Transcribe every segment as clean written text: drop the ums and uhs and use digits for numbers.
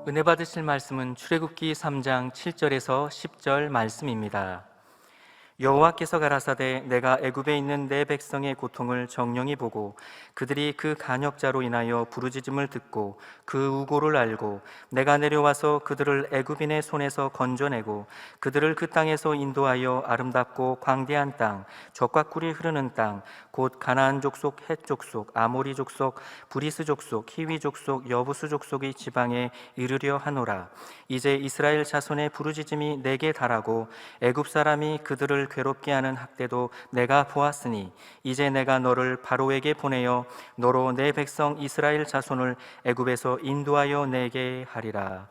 은혜 받으실 말씀은 출애굽기 3장 7절에서 10절 말씀입니다. 여호와께서 가라사대 내가 애굽에 있는 내 백성의 고통을 정령히 보고 그들이 그 간역자로 인하여 부르짖음을 듣고 그 우고를 알고 내가 내려와서 그들을 애굽인의 손에서 건져내고 그들을 그 땅에서 인도하여 아름답고 광대한 땅, 젖과 꿀이 흐르는 땅, 곧 가나안 족속, 헷 족속, 아모리 족속, 브리스 족속, 히위 족속, 여부수 족속의 지방에 이르려 하노라. 이제 이스라엘 자손의 부르짖음이 내게 달하고 애굽 사람이 그들을 괴롭게 하는 학대도 내가 보았으니 이제 내가 너를 바로에게 보내어 너로 내 백성 이스라엘 자손을 애굽에서 인도하여 내게 하리라.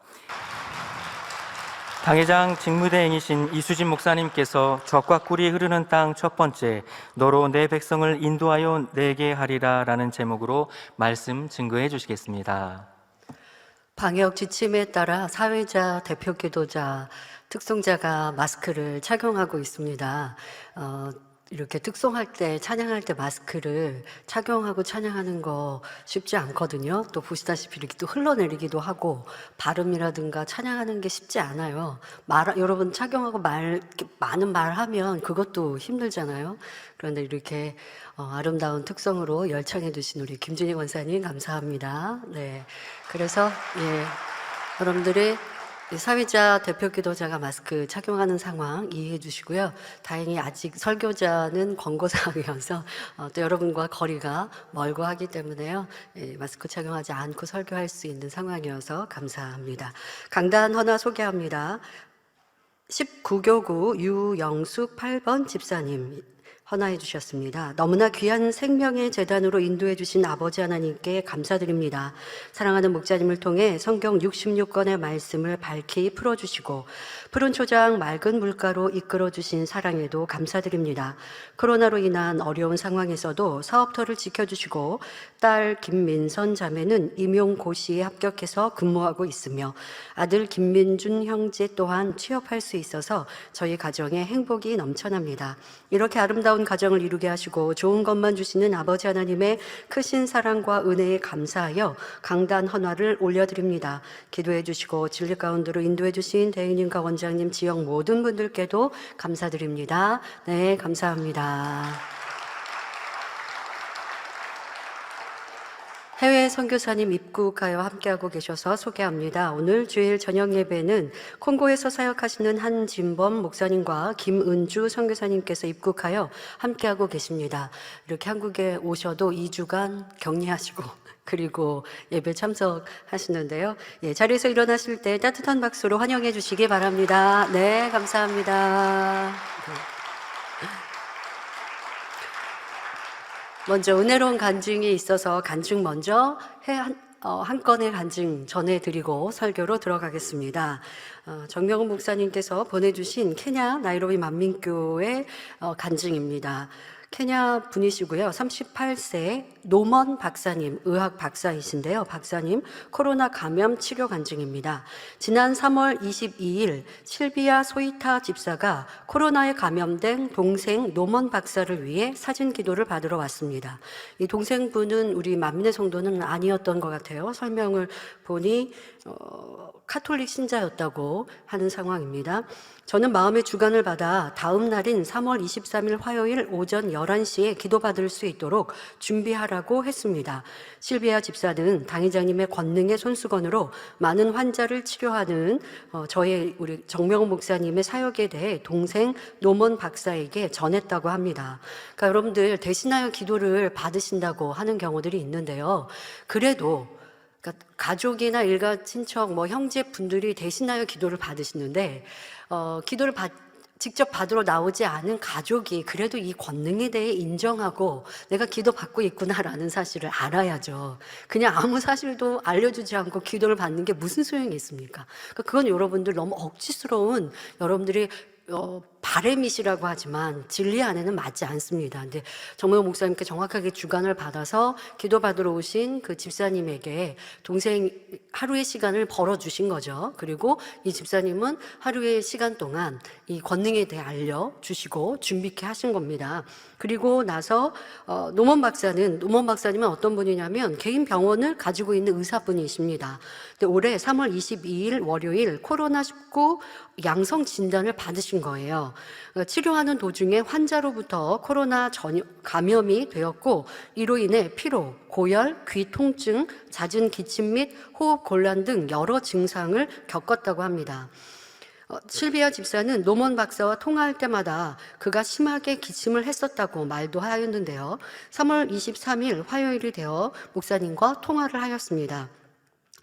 당회장 직무대행이신 이수진 목사님께서 젖과 꿀이 흐르는 땅 첫 번째, 너로 내 백성을 인도하여 내게 하리라 라는 제목으로 말씀 증거해 주시겠습니다. 방역 지침에 따라 사회자, 대표 기도자, 특송자가 마스크를 착용하고 있습니다. 이렇게 특송할 때, 찬양할 때 마스크를 착용하고 찬양하는 거 쉽지 않거든요. 또 보시다시피 이렇게 또 흘러내리기도 하고 발음이라든가 찬양하는 게 쉽지 않아요. 여러분 착용하고 많은 말하면 그것도 힘들잖아요. 그런데 이렇게 아름다운 특성으로 열창해 주신 우리 김준희 권사님 감사합니다. 네, 그래서 여러분들이 사회자, 대표 기도자가 마스크 착용하는 상황 이해해 주시고요. 다행히 아직 설교자는 권고사항이어서 또 여러분과 거리가 멀고 하기 때문에요. 마스크 착용하지 않고 설교할 수 있는 상황이어서 감사합니다. 강단 헌화 소개합니다. 19교구 유영숙 8번 집사님 헌화해 주셨습니다. 너무나 귀한 생명의 재단으로 인도해 주신 아버지 하나님께 감사드립니다. 사랑하는 목자님을 통해 성경 66권의 말씀을 밝히 풀어주시고 푸른 초장 맑은 물가로 이끌어 주신 사랑에도 감사드립니다. 코로나로 인한 어려운 상황에서도 사업터를 지켜주시고 딸 김민선 자매는 임용고시에 합격해서 근무하고 있으며 아들 김민준 형제 또한 취업할 수 있어서 저희 가정에 행복이 넘쳐납니다. 이렇게 아름다운 가정을 이루게 하시고 좋은 것만 주시는 아버지 하나님의 크신 사랑과 은혜에 감사하여 강단 헌화를 올려드립니다. 기도해 주시고 진리 가운데로 인도해 주신 대행님과 원장님, 지역 모든 분들께도 감사드립니다. 네, 감사합니다. 해외 선교사님 입국하여 함께하고 계셔서 소개합니다. 오늘 주일 저녁 예배는 콩고에서 사역하시는 한진범 목사님과 김은주 선교사님께서 입국하여 함께하고 계십니다. 이렇게 한국에 오셔도 2주간 격리하시고 그리고 예배 참석하시는데요. 자리에서 일어나실 때 따뜻한 박수로 환영해 주시기 바랍니다. 네, 감사합니다. 먼저 은혜로운 간증이 있어서 간증 먼저 한 건의 간증 전해드리고 설교로 들어가겠습니다. 정명훈 목사님께서 보내주신 케냐 나이로비 만민교회 간증입니다. 케냐 분이시고요. 38세 노먼 박사님, 의학 박사이신데요. 박사님 코로나 감염 치료 간증입니다. 지난 3월 22일 실비아 소이타 집사가 코로나에 감염된 동생 노먼 박사를 위해 사진 기도를 받으러 왔습니다. 이 동생분은 우리 만민의 성도는 아니었던 것 같아요. 설명을 보니 카톨릭 신자였다고 하는 상황입니다. 저는 마음의 주관을 받아 다음 날인 3월 23일 화요일 오전 11시에 기도받을 수 있도록 준비하라고 했습니다. 실비아 집사는 당회장님의 권능의 손수건으로 많은 환자를 치료하는 우리 정명훈 목사님의 사역에 대해 동생 노먼 박사에게 전했다고 합니다. 그러니까 여러분들 대신하여 기도를 받으신다고 하는 경우들이 있는데요. 그래도 가족이나 일가 친척, 형제 분들이 대신하여 기도를 받으시는데 기도를 직접 받으러 나오지 않은 가족이 그래도 이 권능에 대해 인정하고 내가 기도받고 있구나라는 사실을 알아야죠. 그냥 아무 사실도 알려주지 않고 기도를 받는 게 무슨 소용이 있습니까? 그건 여러분들 너무 억지스러운 여러분들이 바램이시라고 하지만 진리 안에는 맞지 않습니다. 근데 정명 목사님께 정확하게 주관을 받아서 기도받으러 오신 그 집사님에게 동생 하루의 시간을 벌어주신 거죠. 그리고 이 집사님은 하루의 시간 동안 이 권능에 대해 알려주시고 준비케 하신 겁니다. 그리고 나서 노먼 박사님은 어떤 분이냐면 개인 병원을 가지고 있는 의사분이십니다. 근데 올해 3월 22일 월요일 코로나19 양성 진단을 받으신 거예요. 치료하는 도중에 환자로부터 코로나 감염이 되었고 이로 인해 피로, 고열, 귀 통증, 잦은 기침 및 호흡 곤란 등 여러 증상을 겪었다고 합니다. 실비아 집사는 노먼 박사와 통화할 때마다 그가 심하게 기침을 했었다고 말도 하였는데요. 3월 23일 화요일이 되어 목사님과 통화를 하였습니다.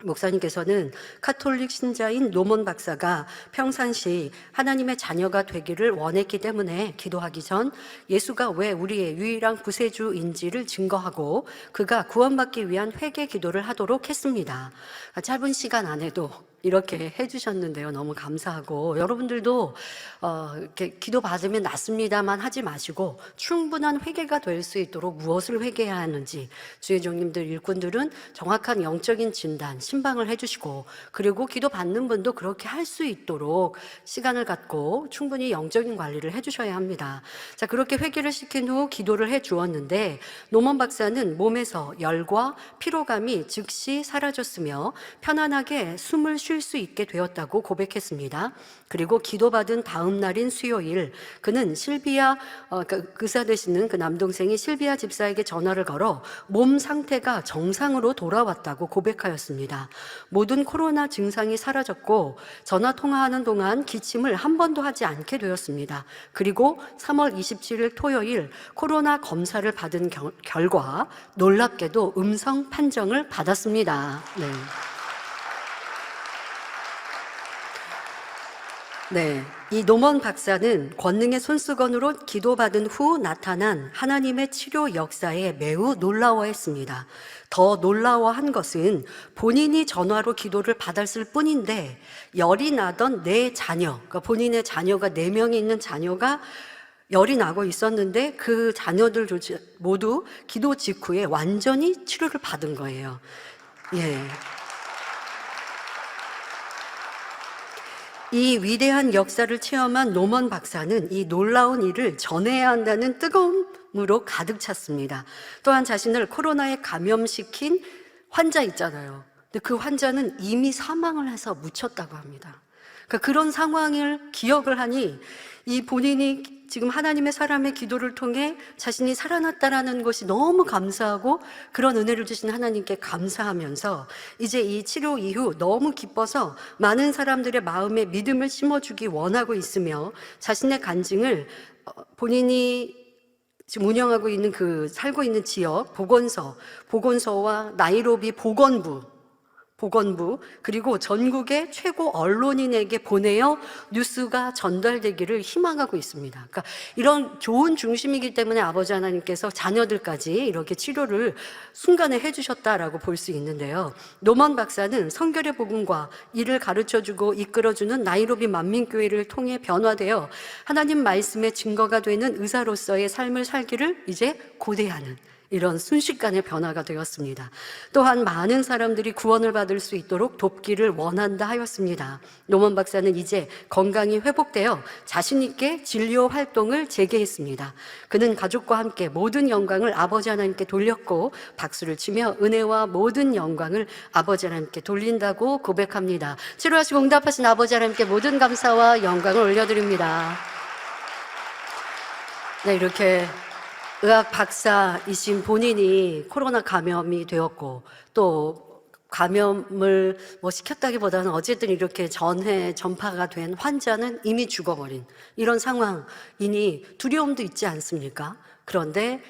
목사님께서는 카톨릭 신자인 노먼 박사가 평상시 하나님의 자녀가 되기를 원했기 때문에 기도하기 전 예수가 왜 우리의 유일한 구세주인지를 증거하고 그가 구원받기 위한 회개 기도를 하도록 했습니다. 짧은 시간 안에도 이렇게 해주셨는데요. 너무 감사하고 여러분들도 이렇게 기도 받으면 낫습니다만 하지 마시고 충분한 회개가 될 수 있도록 무엇을 회개해야 하는지 주의 종님들 일꾼들은 정확한 영적인 진단, 신방을 해주시고 그리고 기도 받는 분도 그렇게 할 수 있도록 시간을 갖고 충분히 영적인 관리를 해주셔야 합니다. 자, 그렇게 회개를 시킨 후 기도를 해주었는데 노먼 박사는 몸에서 열과 피로감이 즉시 사라졌으며 편안하게 숨을 쉴 수 있게 되었다고 고백했습니다. 그리고 기도받은 다음 날인 수요일 그는 실비아 의사 되시는 그 남동생이 실비아 집사에게 전화를 걸어 몸 상태가 정상으로 돌아왔다고 고백하였습니다. 모든 코로나 증상이 사라졌고 전화 통화하는 동안 기침을 한 번도 하지 않게 되었습니다. 그리고 3월 27일 토요일 코로나 검사를 받은 결과 놀랍게도 음성 판정을 받았습니다. 이 노먼 박사는 권능의 손수건으로 기도받은 후 나타난 하나님의 치료 역사에 매우 놀라워했습니다. 더 놀라워한 것은 본인이 전화로 기도를 받았을 뿐인데 열이 나던 네 자녀, 그러니까 본인의 자녀가 4명이 있는 자녀가 열이 나고 있었는데 그 자녀들 모두 기도 직후에 완전히 치료를 받은 거예요. 이 위대한 역사를 체험한 노먼 박사는 이 놀라운 일을 전해야 한다는 뜨거움으로 가득 찼습니다. 또한 자신을 코로나에 감염시킨 환자 있잖아요. 근데 그 환자는 이미 사망을 해서 묻혔다고 합니다. 그러니까 그런 상황을 기억을 하니 이 본인이 지금 하나님의 사람의 기도를 통해 자신이 살아났다라는 것이 너무 감사하고 그런 은혜를 주신 하나님께 감사하면서 이제 이 치료 이후 너무 기뻐서 많은 사람들의 마음에 믿음을 심어주기 원하고 있으며 자신의 간증을 본인이 지금 운영하고 있는 살고 있는 지역 보건소와 나이로비 보건부 그리고 전국의 최고 언론인에게 보내어 뉴스가 전달되기를 희망하고 있습니다. 그러니까 이런 좋은 중심이기 때문에 아버지 하나님께서 자녀들까지 이렇게 치료를 순간에 해주셨다라고 볼 수 있는데요. 노먼 박사는 성결의 복음과 이를 가르쳐주고 이끌어주는 나이로비 만민교회를 통해 변화되어 하나님 말씀의 증거가 되는 의사로서의 삶을 살기를 이제 고대하는 이런 순식간에 변화가 되었습니다. 또한 많은 사람들이 구원을 받을 수 있도록 돕기를 원한다 하였습니다. 노먼 박사는 이제 건강이 회복되어 자신 있게 진료 활동을 재개했습니다. 그는 가족과 함께 모든 영광을 아버지 하나님께 돌렸고 박수를 치며 은혜와 모든 영광을 아버지 하나님께 돌린다고 고백합니다. 치료하시고 응답하신 아버지 하나님께 모든 감사와 영광을 올려드립니다. 이렇게 의학 박사이신 본인이 코로나 감염이 되었고 또 감염을 시켰다기보다는 어쨌든 이렇게 전파가 된 환자는 이미 죽어버린 이런 상황이니 두려움도 있지 않습니까? 그런데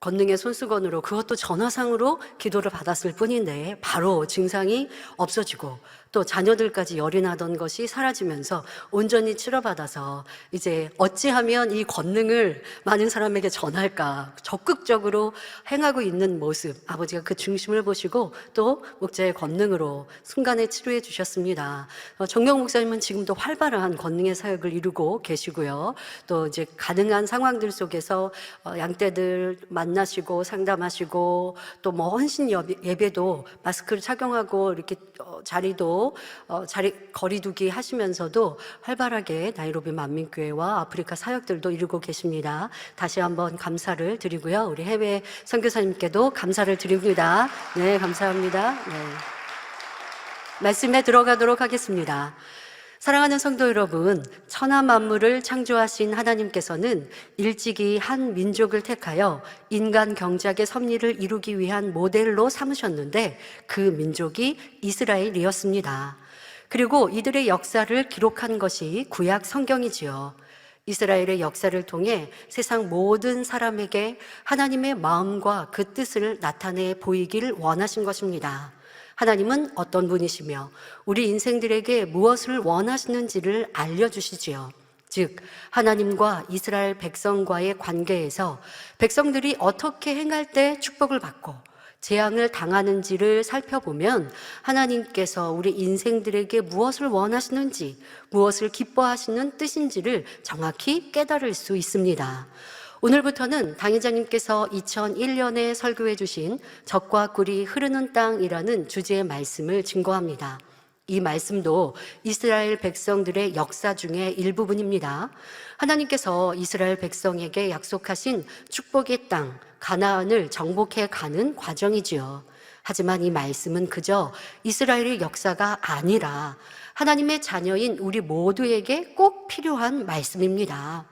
권능의 손수건으로, 그것도 전화상으로 기도를 받았을 뿐인데 바로 증상이 없어지고 또 자녀들까지 열이 나던 것이 사라지면서 온전히 치료받아서 이제 어찌하면 이 권능을 많은 사람에게 전할까 적극적으로 행하고 있는 모습, 아버지가 그 중심을 보시고 또 목자의 권능으로 순간에 치료해 주셨습니다. 정명 목사님은 지금도 활발한 권능의 사역을 이루고 계시고요. 또 이제 가능한 상황들 속에서 양떼들 만나시고 상담하시고 또 뭐 헌신 예배도 마스크를 착용하고 이렇게 자리도 자리 거리두기 하시면서도 활발하게 나이로비 만민교회와 아프리카 사역들도 이루고 계십니다. 다시 한번 감사를 드리고요. 우리 해외 선교사님께도 감사를 드립니다. 네, 감사합니다. 네. 말씀에 들어가도록 하겠습니다. 사랑하는 성도 여러분, 천하 만물을 창조하신 하나님께서는 일찍이 한 민족을 택하여 인간 경작의 섭리를 이루기 위한 모델로 삼으셨는데 그 민족이 이스라엘이었습니다. 그리고 이들의 역사를 기록한 것이 구약 성경이지요. 이스라엘의 역사를 통해 세상 모든 사람에게 하나님의 마음과 그 뜻을 나타내 보이길 원하신 것입니다. 하나님은 어떤 분이시며 우리 인생들에게 무엇을 원하시는지를 알려주시지요. 즉 하나님과 이스라엘 백성과의 관계에서 백성들이 어떻게 행할 때 축복을 받고 재앙을 당하는지를 살펴보면 하나님께서 우리 인생들에게 무엇을 원하시는지, 무엇을 기뻐하시는 뜻인지를 정확히 깨달을 수 있습니다. 오늘부터는 당회장님께서 2001년에 설교해 주신 젖과 꿀이 흐르는 땅이라는 주제의 말씀을 증거합니다. 이 말씀도 이스라엘 백성들의 역사 중의 일부분입니다. 하나님께서 이스라엘 백성에게 약속하신 축복의 땅 가나안을 정복해 가는 과정이지요. 하지만 이 말씀은 그저 이스라엘의 역사가 아니라 하나님의 자녀인 우리 모두에게 꼭 필요한 말씀입니다.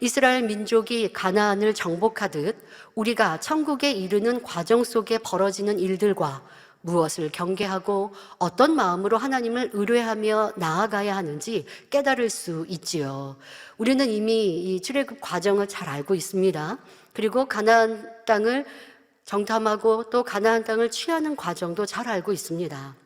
이스라엘 민족이 가나안을 정복하듯 우리가 천국에 이르는 과정 속에 벌어지는 일들과 무엇을 경계하고 어떤 마음으로 하나님을 의뢰하며 나아가야 하는지 깨달을 수 있지요. 우리는 이미 이 출애굽 과정을 잘 알고 있습니다. 그리고 가나안 땅을 정탐하고 또 가나안 땅을 취하는 과정도 잘 알고 있습니다.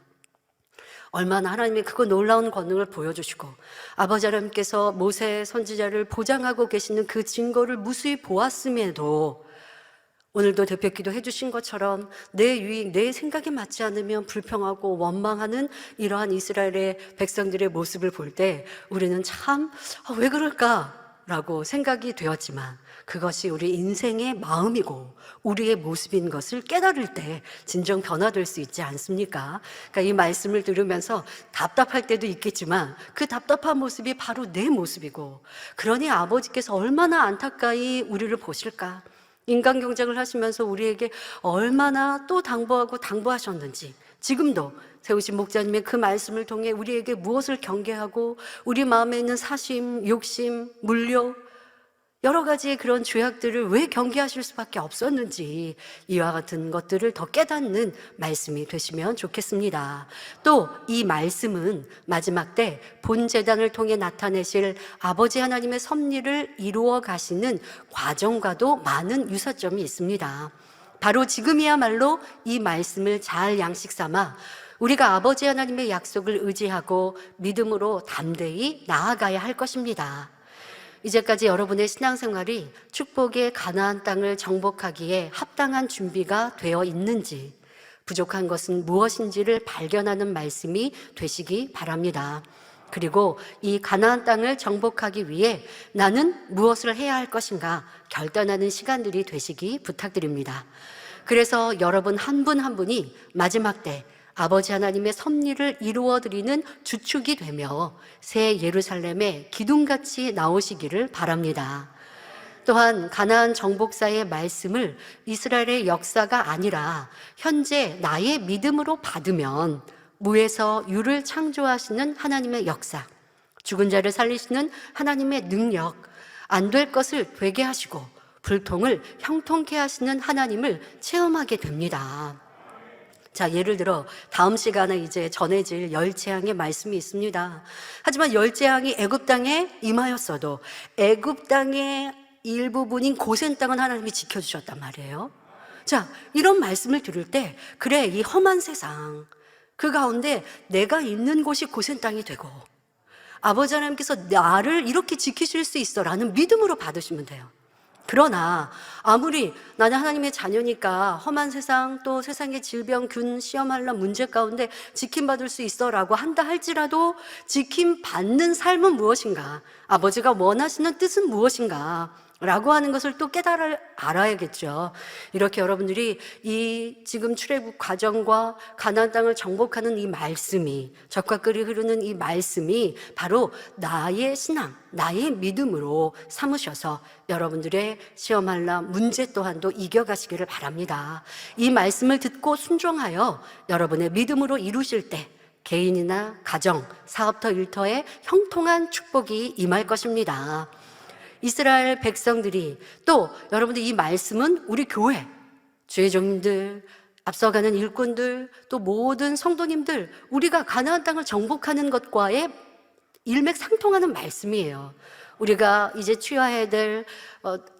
얼마나 하나님의 그 놀라운 권능을 보여주시고 아버지 하나님께서 모세 선지자를 보장하고 계시는 그 증거를 무수히 보았음에도 오늘도 대표기도 해주신 것처럼 내 유익, 내 생각에 맞지 않으면 불평하고 원망하는 이러한 이스라엘의 백성들의 모습을 볼 때 우리는 참 왜 그럴까라고 생각이 되었지만 그것이 우리 인생의 마음이고 우리의 모습인 것을 깨달을 때 진정 변화될 수 있지 않습니까? 그러니까 이 말씀을 들으면서 답답할 때도 있겠지만 그 답답한 모습이 바로 내 모습이고 그러니 아버지께서 얼마나 안타까이 우리를 보실까? 인간 경작을 하시면서 우리에게 얼마나 또 당부하고 당부하셨는지 지금도 세우신 목자님의 그 말씀을 통해 우리에게 무엇을 경계하고 우리 마음에 있는 사심, 욕심, 물욕 여러 가지의 그런 죄악들을 왜 경계하실 수밖에 없었는지 이와 같은 것들을 더 깨닫는 말씀이 되시면 좋겠습니다. 또 이 말씀은 마지막 때 본 제단을 통해 나타내실 아버지 하나님의 섭리를 이루어 가시는 과정과도 많은 유사점이 있습니다. 바로 지금이야말로 이 말씀을 잘 양식 삼아 우리가 아버지 하나님의 약속을 의지하고 믿음으로 담대히 나아가야 할 것입니다. 이제까지 여러분의 신앙생활이 축복의 가나안 땅을 정복하기에 합당한 준비가 되어 있는지, 부족한 것은 무엇인지를 발견하는 말씀이 되시기 바랍니다. 그리고 이 가나안 땅을 정복하기 위해 나는 무엇을 해야 할 것인가 결단하는 시간들이 되시기 부탁드립니다. 그래서 여러분 한 분 한 분이 마지막 때 아버지 하나님의 섭리를 이루어드리는 주축이 되며 새 예루살렘에 기둥같이 나오시기를 바랍니다. 또한 가나안 정복사의 말씀을 이스라엘의 역사가 아니라 현재 나의 믿음으로 받으면 무에서 유를 창조하시는 하나님의 역사, 죽은 자를 살리시는 하나님의 능력, 안 될 것을 되게 하시고 불통을 형통케 하시는 하나님을 체험하게 됩니다. 자, 예를 들어 다음 시간에 이제 전해질 열 재앙의 말씀이 있습니다. 하지만 열 재앙이 애굽 땅에 임하였어도 애굽 땅에 일부분인 고센 땅은 하나님이 지켜주셨단 말이에요. 자, 이런 말씀을 들을 때, 그래, 이 험한 세상, 그 가운데 내가 있는 곳이 고센 땅이 되고, 아버지 하나님께서 나를 이렇게 지키실 수 있어 라는 믿음으로 받으시면 돼요. 그러나 아무리 나는 하나님의 자녀니까 험한 세상, 또 세상의 질병, 균, 시험할란 문제 가운데 지킴받을 수 있어 라고 한다 할지라도, 지킴받는 삶은 무엇인가, 아버지가 원하시는 뜻은 무엇인가 라고 하는 것을 또 알아야겠죠. 이렇게 여러분들이 이 지금 출애굽 과정과 가나안 땅을 정복하는 이 말씀이, 젖과 꿀이 흐르는 이 말씀이 바로 나의 신앙, 나의 믿음으로 삼으셔서 여러분들의 시험할란 문제 또한도 이겨가시기를 바랍니다. 이 말씀을 듣고 순종하여 여러분의 믿음으로 이루실 때 개인이나 가정, 사업터, 일터에 형통한 축복이 임할 것입니다. 이스라엘 백성들이, 또 여러분들 이 말씀은 우리 교회, 주의 종님들, 앞서가는 일꾼들, 또 모든 성도님들, 우리가 가나안 땅을 정복하는 것과의 일맥상통하는 말씀이에요. 우리가 이제 취하해야 될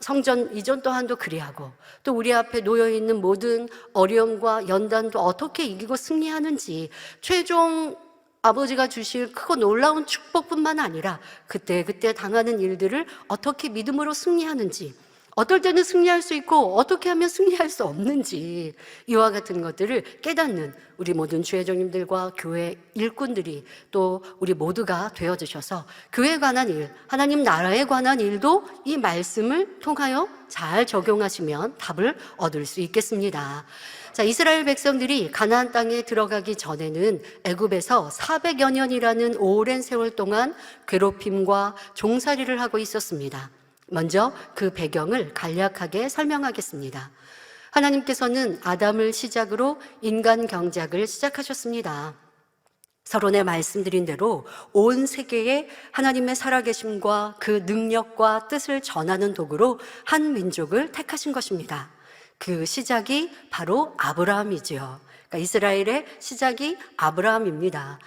성전 이전 또한도 그리하고, 또 우리 앞에 놓여있는 모든 어려움과 연단도 어떻게 이기고 승리하는지, 최종 아버지가 주실 크고 놀라운 축복뿐만 아니라 그때 당하는 일들을 어떻게 믿음으로 승리하는지, 어떨 때는 승리할 수 있고 어떻게 하면 승리할 수 없는지, 이와 같은 것들을 깨닫는 우리 모든 주의 종님들과 교회 일꾼들이, 또 우리 모두가 되어주셔서 교회에 관한 일, 하나님 나라에 관한 일도 이 말씀을 통하여 잘 적용하시면 답을 얻을 수 있겠습니다. 자, 이스라엘 백성들이 가나안 땅에 들어가기 전에는 애굽에서 400여 년이라는 오랜 세월 동안 괴롭힘과 종살이를 하고 있었습니다. 먼저 그 배경을 간략하게 설명하겠습니다. 하나님께서는 아담을 시작으로 인간 경작을 시작하셨습니다. 서론에 말씀드린 대로 온 세계에 하나님의 살아계심과 그 능력과 뜻을 전하는 도구로 한 민족을 택하신 것입니다. 그 시작이 바로 아브라함이지요. 그러니까 이스라엘의 시작이 아브라함입니다.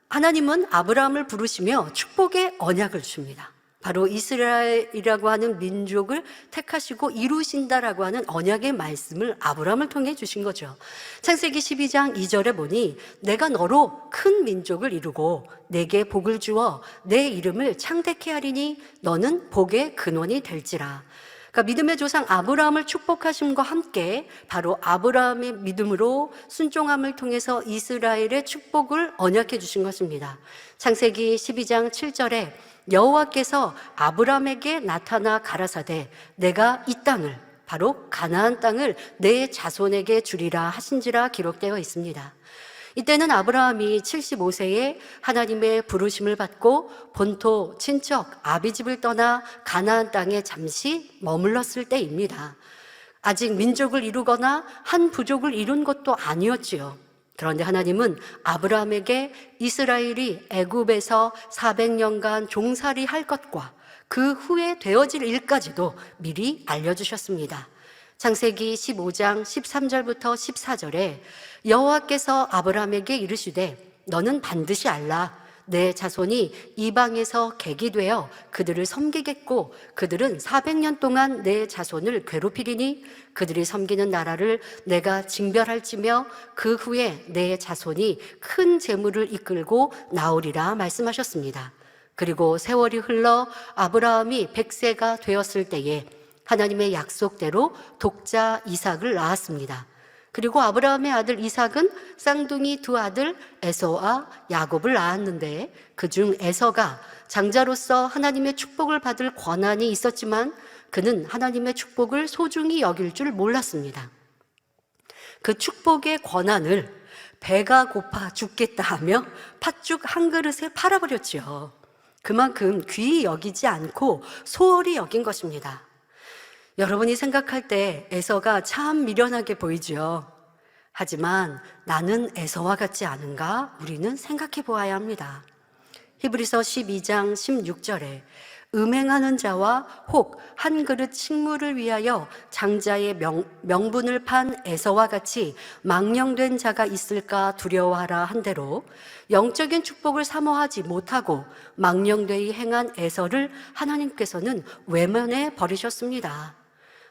하나님은 아브라함을 부르시며 축복의 언약을 주십니다. 바로 이스라엘이라고 하는 민족을 택하시고 이루신다라고 하는 언약의 말씀을 아브라함을 통해 주신 거죠. 창세기 12장 2절에 보니 내가 너로 큰 민족을 이루고 내게 복을 주어 내 이름을 창대케 하리니 너는 복의 근원이 될지라. 그러니까 믿음의 조상 아브라함을 축복하심과 함께 바로 아브라함의 믿음으로 순종함을 통해서 이스라엘의 축복을 언약해 주신 것입니다. 창세기 12장 7절에 여호와께서 아브라함에게 나타나 가라사대 내가 이 땅을, 바로 가나안 땅을 내 자손에게 주리라 하신지라 기록되어 있습니다. 이때는 아브라함이 75세에 하나님의 부르심을 받고 본토 친척 아비집을 떠나 가나안 땅에 잠시 머물렀을 때입니다. 아직 민족을 이루거나 한 부족을 이룬 것도 아니었지요. 그런데 하나님은 아브라함에게 이스라엘이 애굽에서 400년간 종살이 할 것과 그 후에 되어질 일까지도 미리 알려주셨습니다. 창세기 15장 13절부터 14절에 여호와께서 아브라함에게 이르시되 너는 반드시 알라. 내 자손이 이방에서 객이 되어 그들을 섬기겠고 그들은 400년 동안 내 자손을 괴롭히리니 그들이 섬기는 나라를 내가 징별할지며 그 후에 내 자손이 큰 재물을 이끌고 나오리라 말씀하셨습니다. 그리고 세월이 흘러 아브라함이 100세가 되었을 때에 하나님의 약속대로 독자 이삭을 낳았습니다. 그리고 아브라함의 아들 이삭은 쌍둥이 두 아들 에서와 야곱을 낳았는데 그중 에서가 장자로서 하나님의 축복을 받을 권한이 있었지만 그는 하나님의 축복을 소중히 여길 줄 몰랐습니다. 그 축복의 권한을 배가 고파 죽겠다 하며 팥죽 한 그릇에 팔아버렸지요. 그만큼 귀히 여기지 않고 소홀히 여긴 것입니다. 여러분이 생각할 때 에서가 참 미련하게 보이죠. 하지만 나는 에서와 같지 않은가 우리는 생각해 보아야 합니다. 히브리서 12장 16절에 음행하는 자와 혹 한 그릇 식물을 위하여 장자의 명분을 판 에서와 같이 망령된 자가 있을까 두려워하라 한대로 영적인 축복을 사모하지 못하고 망령되이 행한 에서를 하나님께서는 외면해 버리셨습니다.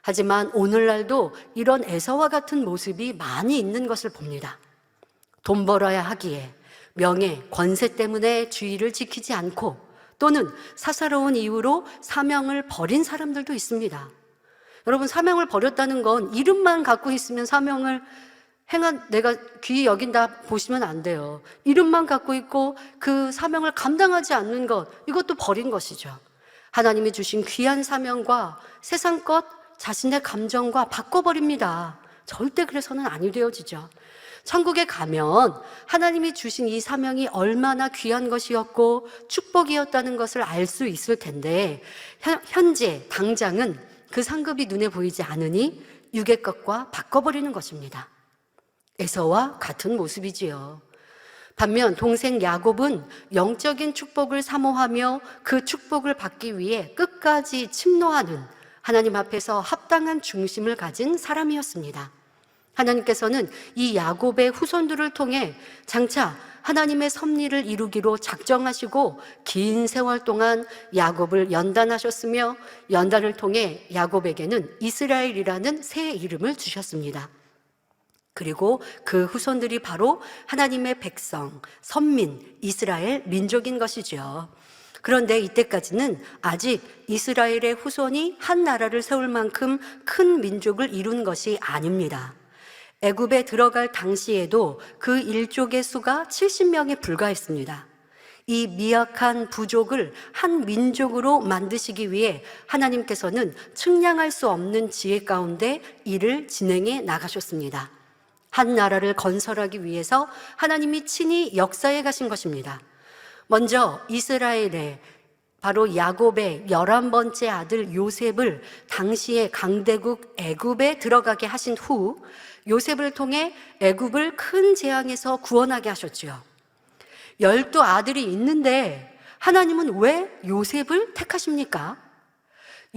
하지만 오늘날도 이런 에서와 같은 모습이 많이 있는 것을 봅니다. 돈 벌어야 하기에 명예, 권세 때문에 주의를 지키지 않고 또는 사사로운 이유로 사명을 버린 사람들도 있습니다. 여러분, 사명을 버렸다는 건 이름만 갖고 있으면 사명을 내가 귀히 여긴다 보시면 안 돼요. 이름만 갖고 있고 그 사명을 감당하지 않는 것, 이것도 버린 것이죠. 하나님이 주신 귀한 사명과 세상 것, 자신의 감정과 바꿔버립니다. 절대 그래서는 아니 되어지죠. 천국에 가면 하나님이 주신 이 사명이 얼마나 귀한 것이었고 축복이었다는 것을 알 수 있을 텐데 현재 당장은 그 상급이 눈에 보이지 않으니 육의 것과 바꿔버리는 것입니다. 에서와 같은 모습이지요. 반면 동생 야곱은 영적인 축복을 사모하며 그 축복을 받기 위해 끝까지 침노하는 하나님 앞에서 합당한 중심을 가진 사람이었습니다. 하나님께서는 이 야곱의 후손들을 통해 장차 하나님의 섭리를 이루기로 작정하시고 긴 세월 동안 야곱을 연단하셨으며 연단을 통해 야곱에게는 이스라엘이라는 새 이름을 주셨습니다. 그리고 그 후손들이 바로 하나님의 백성, 선민, 이스라엘 민족인 것이죠. 그런데 이때까지는 아직 이스라엘의 후손이 한 나라를 세울 만큼 큰 민족을 이룬 것이 아닙니다. 애굽에 들어갈 당시에도 그 일족의 수가 70명에 불과했습니다. 이 미약한 부족을 한 민족으로 만드시기 위해 하나님께서는 측량할 수 없는 지혜 가운데 일을 진행해 나가셨습니다. 한 나라를 건설하기 위해서 하나님이 친히 역사에 가신 것입니다. 먼저 이스라엘의 바로 야곱의 11번째 아들 요셉을 당시의 강대국 애굽에 들어가게 하신 후 요셉을 통해 애굽을 큰 재앙에서 구원하게 하셨지요. 12아들이 있는데 하나님은 왜 요셉을 택하십니까?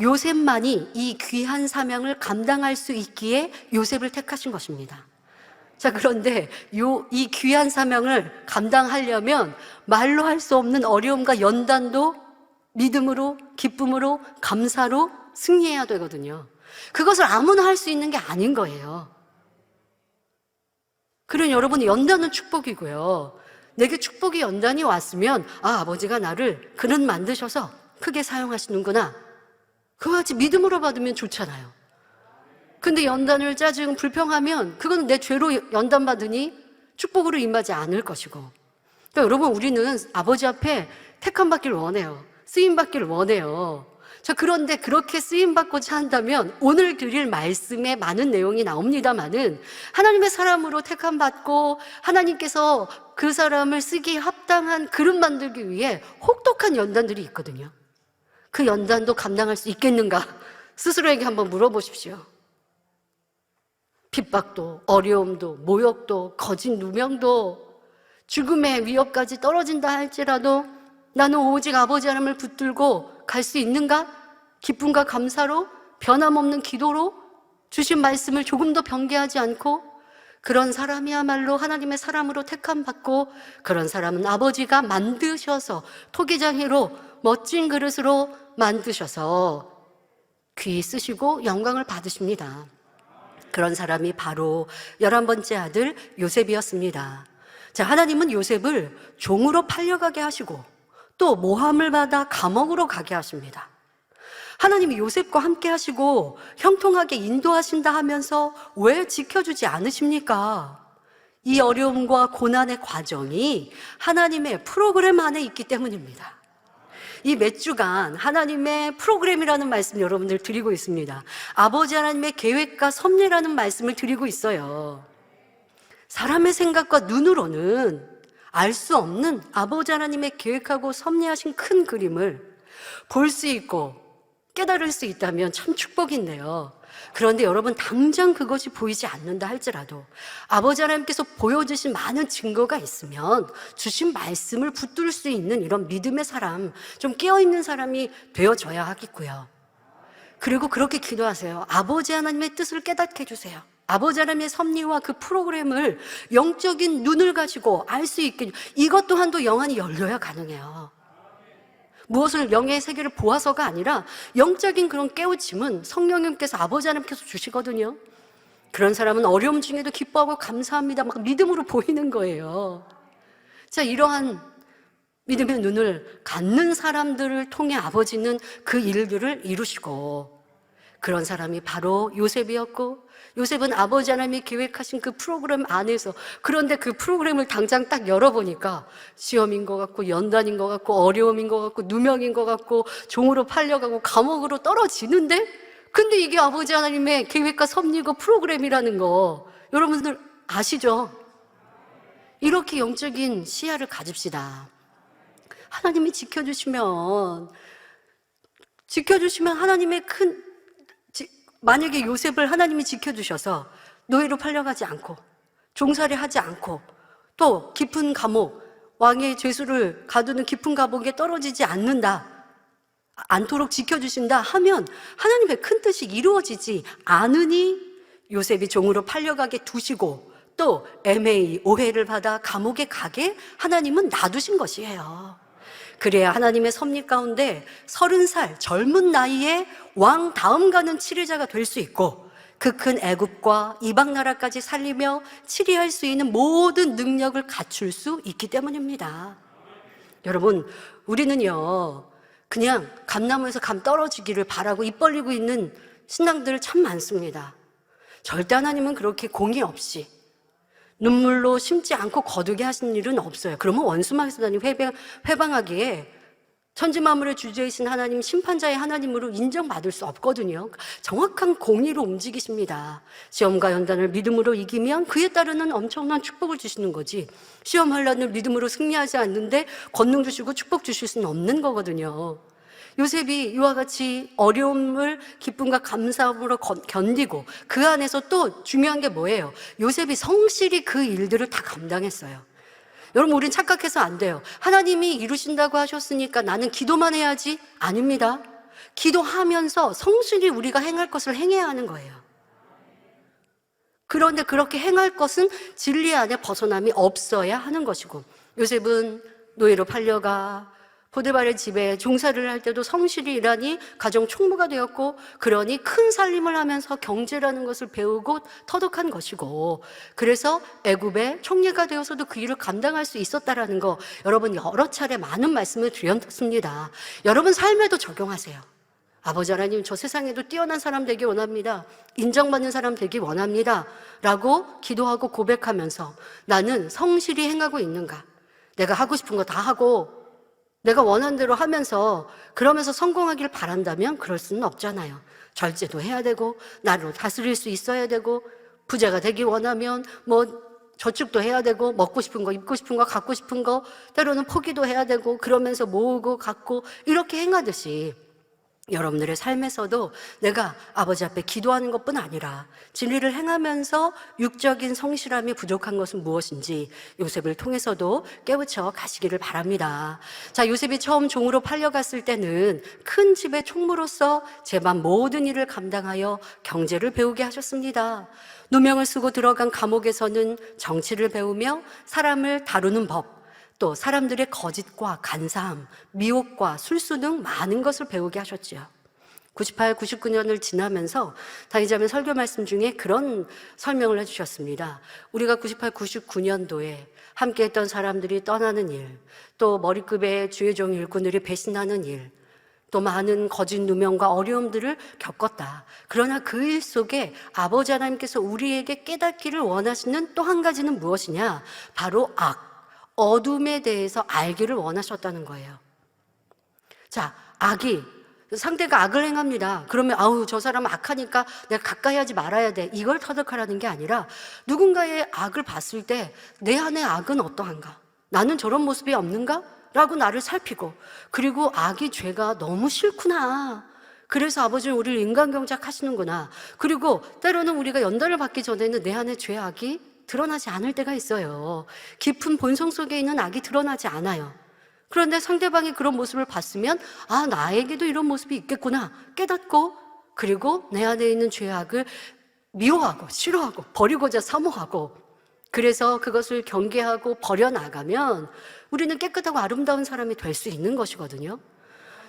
요셉만이 이 귀한 사명을 감당할 수 있기에 요셉을 택하신 것입니다. 자, 그런데 이 귀한 사명을 감당하려면 말로 할 수 없는 어려움과 연단도 믿음으로, 기쁨으로, 감사로 승리해야 되거든요. 그것을 아무나 할 수 있는 게 아닌 거예요. 그런 여러분, 연단은 축복이고요. 내게 축복이 연단이 왔으면 아버지가 나를 그는 만드셔서 크게 사용하시는구나. 그와 같이 믿음으로 받으면 좋잖아요. 근데 연단을 짜증, 불평하면 그건 내 죄로 연단받으니 축복으로 임하지 않을 것이고. 그러니까 여러분, 우리는 아버지 앞에 택함받기를 원해요. 쓰임받기를 원해요. 자, 그런데 그렇게 쓰임받고자 한다면 오늘 드릴 말씀에 많은 내용이 나옵니다마는 하나님의 사람으로 택함받고 하나님께서 그 사람을 쓰기에 합당한 그릇 만들기 위해 혹독한 연단들이 있거든요. 그 연단도 감당할 수 있겠는가? 스스로에게 한번 물어보십시오. 핍박도, 어려움도, 모욕도, 거짓 누명도, 죽음의 위협까지 떨어진다 할지라도 나는 오직 아버지 하나님을 붙들고 갈 수 있는가? 기쁨과 감사로, 변함없는 기도로 주신 말씀을 조금도 변개하지 않고, 그런 사람이야말로 하나님의 사람으로 택함받고, 그런 사람은 아버지가 만드셔서 토기장이로 멋진 그릇으로 만드셔서 귀히 쓰시고 영광을 받으십니다. 그런 사람이 바로 11번째 아들 요셉이었습니다. 자, 하나님은 요셉을 종으로 팔려가게 하시고 또 모함을 받아 감옥으로 가게 하십니다. 하나님이 요셉과 함께 하시고 형통하게 인도하신다 하면서 왜 지켜주지 않으십니까? 이 어려움과 고난의 과정이 하나님의 프로그램 안에 있기 때문입니다. 이 몇 주간 하나님의 프로그램이라는 말씀 여러분들 드리고 있습니다. 아버지 하나님의 계획과 섭리라는 말씀을 드리고 있어요. 사람의 생각과 눈으로는 알 수 없는 아버지 하나님의 계획하고 섭리하신 큰 그림을 볼 수 있고 깨달을 수 있다면 참 축복인데요. 그런데 여러분, 당장 그것이 보이지 않는다 할지라도 아버지 하나님께서 보여주신 많은 증거가 있으면 주신 말씀을 붙들 수 있는 이런 믿음의 사람, 좀 깨어있는 사람이 되어져야 하겠고요. 그리고 그렇게 기도하세요. 아버지 하나님의 뜻을 깨닫게 해주세요. 아버지 하나님의 섭리와 그 프로그램을 영적인 눈을 가지고 알 수 있게, 이것 또한도 영안이 열려야 가능해요. 무엇을 영의 세계를 보아서가 아니라 영적인 그런 깨우침은 성령님께서, 아버지 하나님께서 주시거든요. 그런 사람은 어려움 중에도 기뻐하고 감사합니다 막 믿음으로 보이는 거예요. 자, 이러한 믿음의 눈을 갖는 사람들을 통해 아버지는 그 일들을 이루시고, 그런 사람이 바로 요셉이었고, 요셉은 아버지 하나님이 계획하신 그 프로그램 안에서, 그런데 그 프로그램을 당장 딱 열어보니까 시험인 것 같고 연단인 것 같고 어려움인 것 같고 누명인 것 같고 종으로 팔려가고 감옥으로 떨어지는데, 근데 이게 아버지 하나님의 계획과 섭리고 프로그램이라는 거 여러분들 아시죠? 이렇게 영적인 시야를 가집시다. 하나님이 지켜주시면 하나님의 만약에 요셉을 하나님이 지켜주셔서 노예로 팔려가지 않고 종살이 하지 않고 또 깊은 감옥, 왕의 죄수를 가두는 깊은 감옥에 떨어지지 않도록 지켜주신다 하면 하나님의 큰 뜻이 이루어지지 않으니 요셉이 종으로 팔려가게 두시고 또 애매히 오해를 받아 감옥에 가게 하나님은 놔두신 것이에요. 그래야 하나님의 섭리 가운데 30살 젊은 나이에 왕 다음 가는 치리자가 될 수 있고, 그 큰 애굽과 이방 나라까지 살리며 치리할 수 있는 모든 능력을 갖출 수 있기 때문입니다. 여러분, 우리는요 그냥 감나무에서 감 떨어지기를 바라고 입 벌리고 있는 신앙들 참 많습니다. 절대 하나님은 그렇게 공의 없이 눈물로 심지 않고 거두게 하시는 일은 없어요. 그러면 원수마귀사단이 회방하기에 천지만물의 주제이신 하나님, 심판자의 하나님으로 인정받을 수 없거든요. 정확한 공의로 움직이십니다. 시험과 연단을 믿음으로 이기면 그에 따르는 엄청난 축복을 주시는 거지, 시험 환난을 믿음으로 승리하지 않는데 권능 주시고 축복 주실 수는 없는 거거든요. 요셉이 이와 같이 어려움을 기쁨과 감사함으로 견디고, 그 안에서 또 중요한 게 뭐예요? 요셉이 성실히 그 일들을 다 감당했어요. 여러분, 우린 착각해서 안 돼요. 하나님이 이루신다고 하셨으니까 나는 기도만 해야지. 아닙니다. 기도하면서 성실히 우리가 행할 것을 행해야 하는 거예요. 그런데 그렇게 행할 것은 진리 안에 벗어남이 없어야 하는 것이고, 요셉은 노예로 팔려가 보디발의 집에 종살이를 할 때도 성실히 일하니 가정 총무가 되었고, 그러니 큰 살림을 하면서 경제라는 것을 배우고 터득한 것이고, 그래서 애굽의 총리가 되어서도 그 일을 감당할 수 있었다라는 거, 여러분 여러 차례 많은 말씀을 드렸습니다. 여러분 삶에도 적용하세요. 아버지 하나님, 저 세상에도 뛰어난 사람 되기 원합니다. 인정받는 사람 되기 원합니다. 라고 기도하고 고백하면서 나는 성실히 행하고 있는가? 내가 하고 싶은 거 다 하고 내가 원하는 대로 하면서 그러면서 성공하길 바란다면 그럴 수는 없잖아요. 절제도 해야 되고 나를 다스릴 수 있어야 되고, 부자가 되기 원하면 저축도 해야 되고, 먹고 싶은 거, 입고 싶은 거, 갖고 싶은 거 때로는 포기도 해야 되고, 그러면서 모으고 갖고 이렇게 행하듯이 여러분들의 삶에서도 내가 아버지 앞에 기도하는 것뿐 아니라 진리를 행하면서 육적인 성실함이 부족한 것은 무엇인지 요셉을 통해서도 깨우쳐 가시기를 바랍니다. 자, 요셉이 처음 종으로 팔려갔을 때는 큰 집의 총무로서 제반 모든 일을 감당하여 경제를 배우게 하셨습니다. 누명을 쓰고 들어간 감옥에서는 정치를 배우며 사람을 다루는 법, 또 사람들의 거짓과 간사함, 미혹과 술수 등 많은 것을 배우게 하셨지요. 98, 99년을 지나면서 다니자매 설교 말씀 중에 그런 설명을 해주셨습니다. 우리가 98, 99년도에 함께했던 사람들이 떠나는 일, 또 머리급의 주의 종 일꾼들이 배신하는 일, 또 많은 거짓 누명과 어려움들을 겪었다. 그러나 그 일 속에 아버지 하나님께서 우리에게 깨닫기를 원하시는 또 한 가지는 무엇이냐? 바로 어둠에 대해서 알기를 원하셨다는 거예요. 자, 상대가 악을 행합니다. 그러면 저 사람 악하니까 내가 가까이 하지 말아야 돼, 이걸 터득하라는 게 아니라 누군가의 악을 봤을 때 내 안의 악은 어떠한가? 나는 저런 모습이 없는가? 라고 나를 살피고, 그리고 죄가 너무 싫구나. 그래서 아버지는 우리를 인간경작 하시는구나. 그리고 때로는 우리가 연단을 받기 전에는 내 안에 죄악이 드러나지 않을 때가 있어요. 깊은 본성 속에 있는 악이 드러나지 않아요. 그런데 상대방이 그런 모습을 봤으면 아, 나에게도 이런 모습이 있겠구나 깨닫고, 그리고 내 안에 있는 죄악을 미워하고 싫어하고 버리고자 사모하고, 그래서 그것을 경계하고 버려나가면 우리는 깨끗하고 아름다운 사람이 될 수 있는 것이거든요.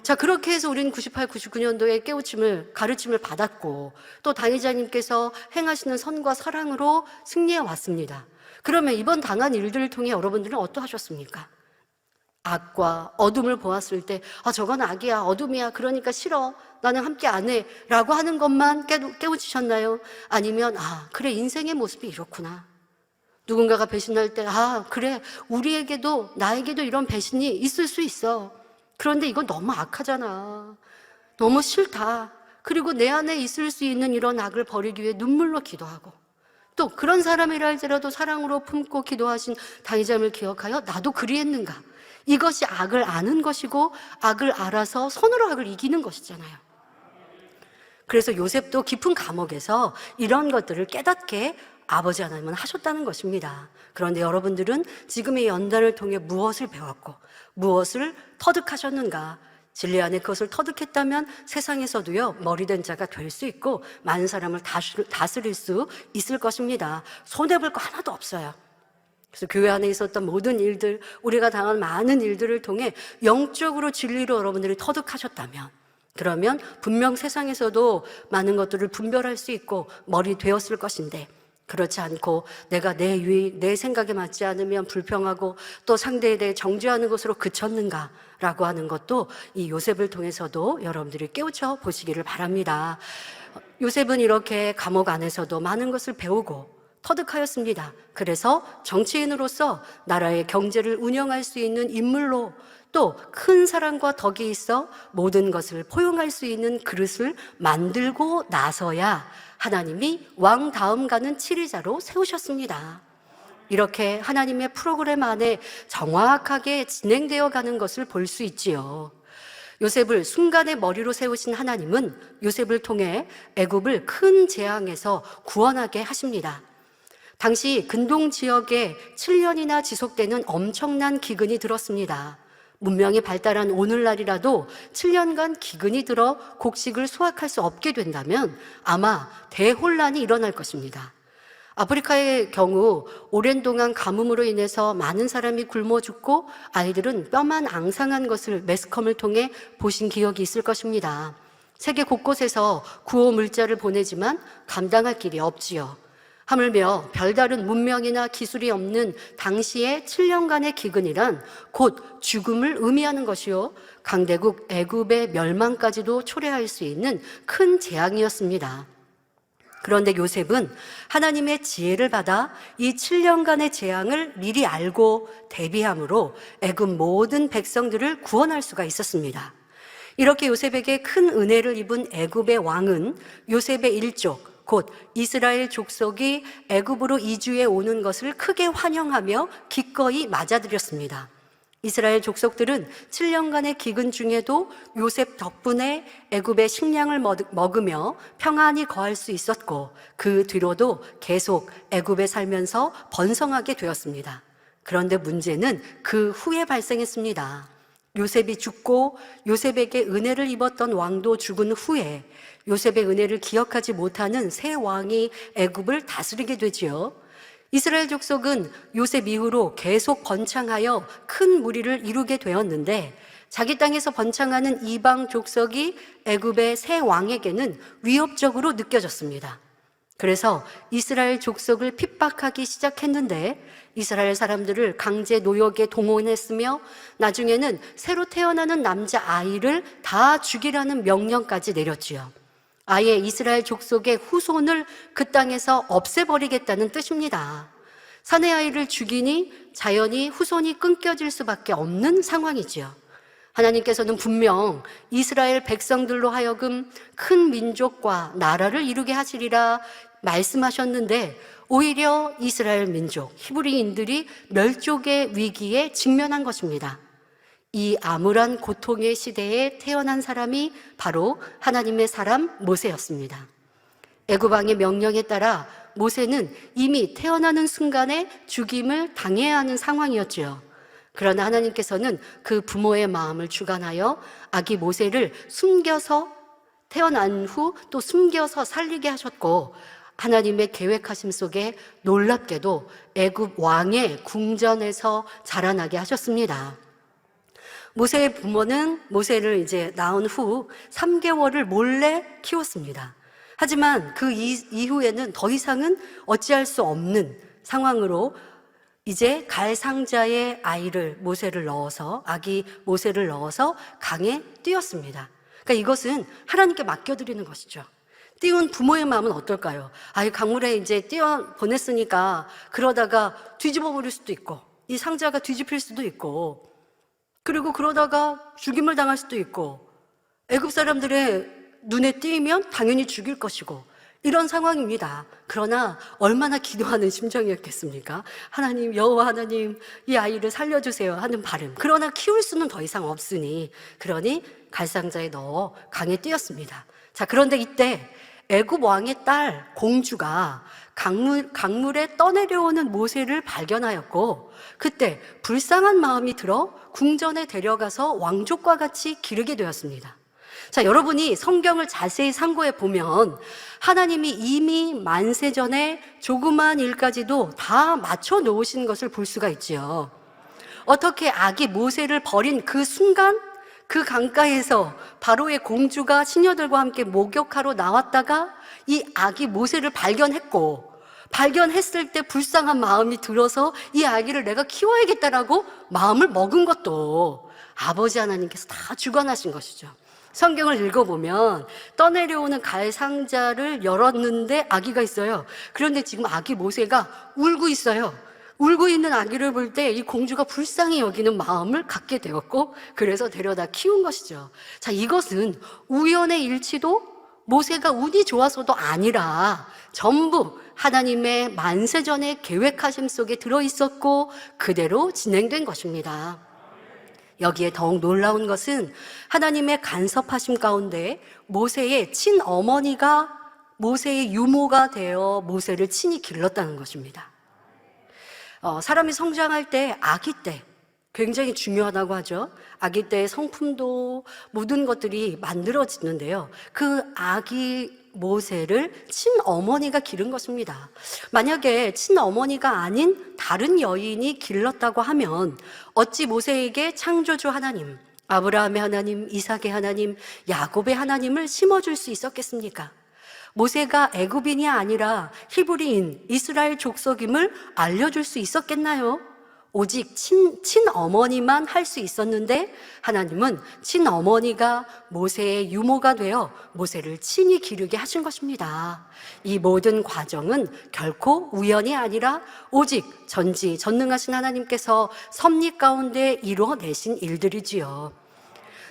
자, 그렇게 해서 우리는 98, 99년도에 가르침을 받았고, 또 당의자님께서 행하시는 선과 사랑으로 승리해 왔습니다. 그러면 이번 당한 일들을 통해 여러분들은 어떠하셨습니까? 악과 어둠을 보았을 때, 아, 저건 악이야, 어둠이야, 그러니까 싫어, 나는 함께 안 해 라고 하는 것만 깨우치셨나요? 아니면 아, 그래, 인생의 모습이 이렇구나, 누군가가 배신할 때 아, 그래, 우리에게도 나에게도 이런 배신이 있을 수 있어, 그런데 이건 너무 악하잖아, 너무 싫다, 그리고 내 안에 있을 수 있는 이런 악을 버리기 위해 눈물로 기도하고, 또 그런 사람이라 할지라도 사랑으로 품고 기도하신 당의자님을 기억하여 나도 그리했는가, 이것이 악을 아는 것이고 악을 알아서 선으로 악을 이기는 것이잖아요. 그래서 요셉도 깊은 감옥에서 이런 것들을 깨닫게 아버지 하나님은 하셨다는 것입니다. 그런데 여러분들은 지금의 연단을 통해 무엇을 배웠고 무엇을 터득하셨는가? 진리 안에 그것을 터득했다면 세상에서도요, 머리된 자가 될 수 있고 많은 사람을 다스릴 수 있을 것입니다. 손해볼 거 하나도 없어요. 그래서 교회 안에 있었던 모든 일들, 우리가 당한 많은 일들을 통해 영적으로 진리로 여러분들이 터득하셨다면, 그러면 분명 세상에서도 많은 것들을 분별할 수 있고 머리 되었을 것인데, 그렇지 않고 내가 내 생각에 맞지 않으면 불평하고 또 상대에 대해 정죄하는 것으로 그쳤는가라고 하는 것도 이 요셉을 통해서도 여러분들이 깨우쳐 보시기를 바랍니다. 요셉은 이렇게 감옥 안에서도 많은 것을 배우고 터득하였습니다. 그래서 정치인으로서 나라의 경제를 운영할 수 있는 인물로, 또 큰 사랑과 덕이 있어 모든 것을 포용할 수 있는 그릇을 만들고 나서야 하나님이 왕 다음 가는 치리자로 세우셨습니다. 이렇게 하나님의 프로그램 안에 정확하게 진행되어 가는 것을 볼 수 있지요. 요셉을 순간의 머리로 세우신 하나님은 요셉을 통해 애굽을 큰 재앙에서 구원하게 하십니다. 당시 근동 지역에 7년이나 지속되는 엄청난 기근이 들었습니다. 문명이 발달한 오늘날이라도 7년간 기근이 들어 곡식을 수확할 수 없게 된다면 아마 대혼란이 일어날 것입니다. 아프리카의 경우 오랜 동안 가뭄으로 인해서 많은 사람이 굶어 죽고 아이들은 뼈만 앙상한 것을 매스컴을 통해 보신 기억이 있을 것입니다. 세계 곳곳에서 구호 물자를 보내지만 감당할 길이 없지요. 하물며 별다른 문명이나 기술이 없는 당시의 7년간의 기근이란 곧 죽음을 의미하는 것이요, 강대국 애굽의 멸망까지도 초래할 수 있는 큰 재앙이었습니다. 그런데 요셉은 하나님의 지혜를 받아 이 7년간의 재앙을 미리 알고 대비함으로 애굽 모든 백성들을 구원할 수가 있었습니다. 이렇게 요셉에게 큰 은혜를 입은 애굽의 왕은 요셉의 일족, 곧 이스라엘 족속이 애굽으로 이주해 오는 것을 크게 환영하며 기꺼이 맞아들였습니다. 이스라엘 족속들은 7년간의 기근 중에도 요셉 덕분에 애굽의 식량을 먹으며 평안히 거할 수 있었고, 그 뒤로도 계속 애굽에 살면서 번성하게 되었습니다. 그런데 문제는 그 후에 발생했습니다. 요셉이 죽고 요셉에게 은혜를 입었던 왕도 죽은 후에 요셉의 은혜를 기억하지 못하는 새 왕이 애굽을 다스리게 되지요. 이스라엘 족속은 요셉 이후로 계속 번창하여 큰 무리를 이루게 되었는데, 자기 땅에서 번창하는 이방 족속이 애굽의 새 왕에게는 위협적으로 느껴졌습니다. 그래서 이스라엘 족속을 핍박하기 시작했는데, 이스라엘 사람들을 강제 노역에 동원했으며 나중에는 새로 태어나는 남자 아이를 다 죽이라는 명령까지 내렸지요. 아예 이스라엘 족속의 후손을 그 땅에서 없애버리겠다는 뜻입니다. 사내 아이를 죽이니 자연히 후손이 끊겨질 수밖에 없는 상황이지요. 하나님께서는 분명 이스라엘 백성들로 하여금 큰 민족과 나라를 이루게 하시리라 말씀하셨는데, 오히려 이스라엘 민족, 히브리인들이 멸족의 위기에 직면한 것입니다. 이 암울한 고통의 시대에 태어난 사람이 바로 하나님의 사람 모세였습니다. 애굽 왕의 명령에 따라 모세는 이미 태어나는 순간에 죽임을 당해야 하는 상황이었지요. 그러나 하나님께서는 그 부모의 마음을 주관하여 아기 모세를 숨겨서 태어난 후 또 숨겨서 살리게 하셨고, 하나님의 계획하심 속에 놀랍게도 애굽 왕의 궁전에서 자라나게 하셨습니다. 모세의 부모는 모세를 이제 낳은 후 3개월을 몰래 키웠습니다. 하지만 그 이후에는 더 이상은 어찌할 수 없는 상황으로 이제 갈 상자에 아기 모세를 넣어서 강에 띄웠습니다. 그러니까 이것은 하나님께 맡겨드리는 것이죠. 띄운 부모의 마음은 어떨까요? 강물에 이제 띄워 보냈으니까 그러다가 뒤집어 버릴 수도 있고, 이 상자가 뒤집힐 수도 있고, 그리고 그러다가 죽임을 당할 수도 있고, 애굽 사람들의 눈에 띄면 당연히 죽일 것이고, 이런 상황입니다. 그러나 얼마나 기도하는 심정이었겠습니까? 하나님, 여호와 하나님, 이 아이를 살려주세요 하는 바람. 그러나 키울 수는 더 이상 없으니, 그러니 갈상자에 넣어 강에 띄었습니다. 자, 그런데 이때 애굽 왕의 딸 공주가 강물에 떠내려오는 모세를 발견하였고, 그때 불쌍한 마음이 들어 궁전에 데려가서 왕족과 같이 기르게 되었습니다. 자, 여러분이 성경을 자세히 상고해 보면 하나님이 이미 만세 전에 조그만 일까지도 다 맞춰 놓으신 것을 볼 수가 있지요. 어떻게 아기 모세를 버린 그 순간, 그 강가에서 바로의 공주가 시녀들과 함께 목욕하러 나왔다가 이 아기 모세를 발견했을 때 불쌍한 마음이 들어서 이 아기를 내가 키워야겠다라고 마음을 먹은 것도 아버지 하나님께서 다 주관하신 것이죠. 성경을 읽어보면 떠내려오는 갈 상자를 열었는데 아기가 있어요. 그런데 지금 아기 모세가 울고 있어요. 울고 있는 아기를 볼 때 이 공주가 불쌍히 여기는 마음을 갖게 되었고, 그래서 데려다 키운 것이죠. 자, 이것은 우연의 일치도 모세가 운이 좋아서도 아니라 전부 하나님의 만세전의 계획하심 속에 들어있었고 그대로 진행된 것입니다. 여기에 더욱 놀라운 것은 하나님의 간섭하심 가운데 모세의 친어머니가 모세의 유모가 되어 모세를 친히 길렀다는 것입니다. 사람이 성장할 때, 아기 때 굉장히 중요하다고 하죠. 아기 때의 성품도 모든 것들이 만들어지는데요. 그 아기 모세를 친어머니가 기른 것입니다. 만약에 친어머니가 아닌 다른 여인이 길렀다고 하면 어찌 모세에게 창조주 하나님, 아브라함의 하나님, 이삭의 하나님, 야곱의 하나님을 심어줄 수 있었겠습니까? 모세가 애굽인이 아니라 히브리인 이스라엘 족속임을 알려줄 수 있었겠나요? 오직 친어머니만 할 수 있었는데 하나님은 친어머니가 모세의 유모가 되어 모세를 친히 기르게 하신 것입니다. 이 모든 과정은 결코 우연이 아니라 오직 전지전능하신 하나님께서 섭리 가운데 이루어내신 일들이지요.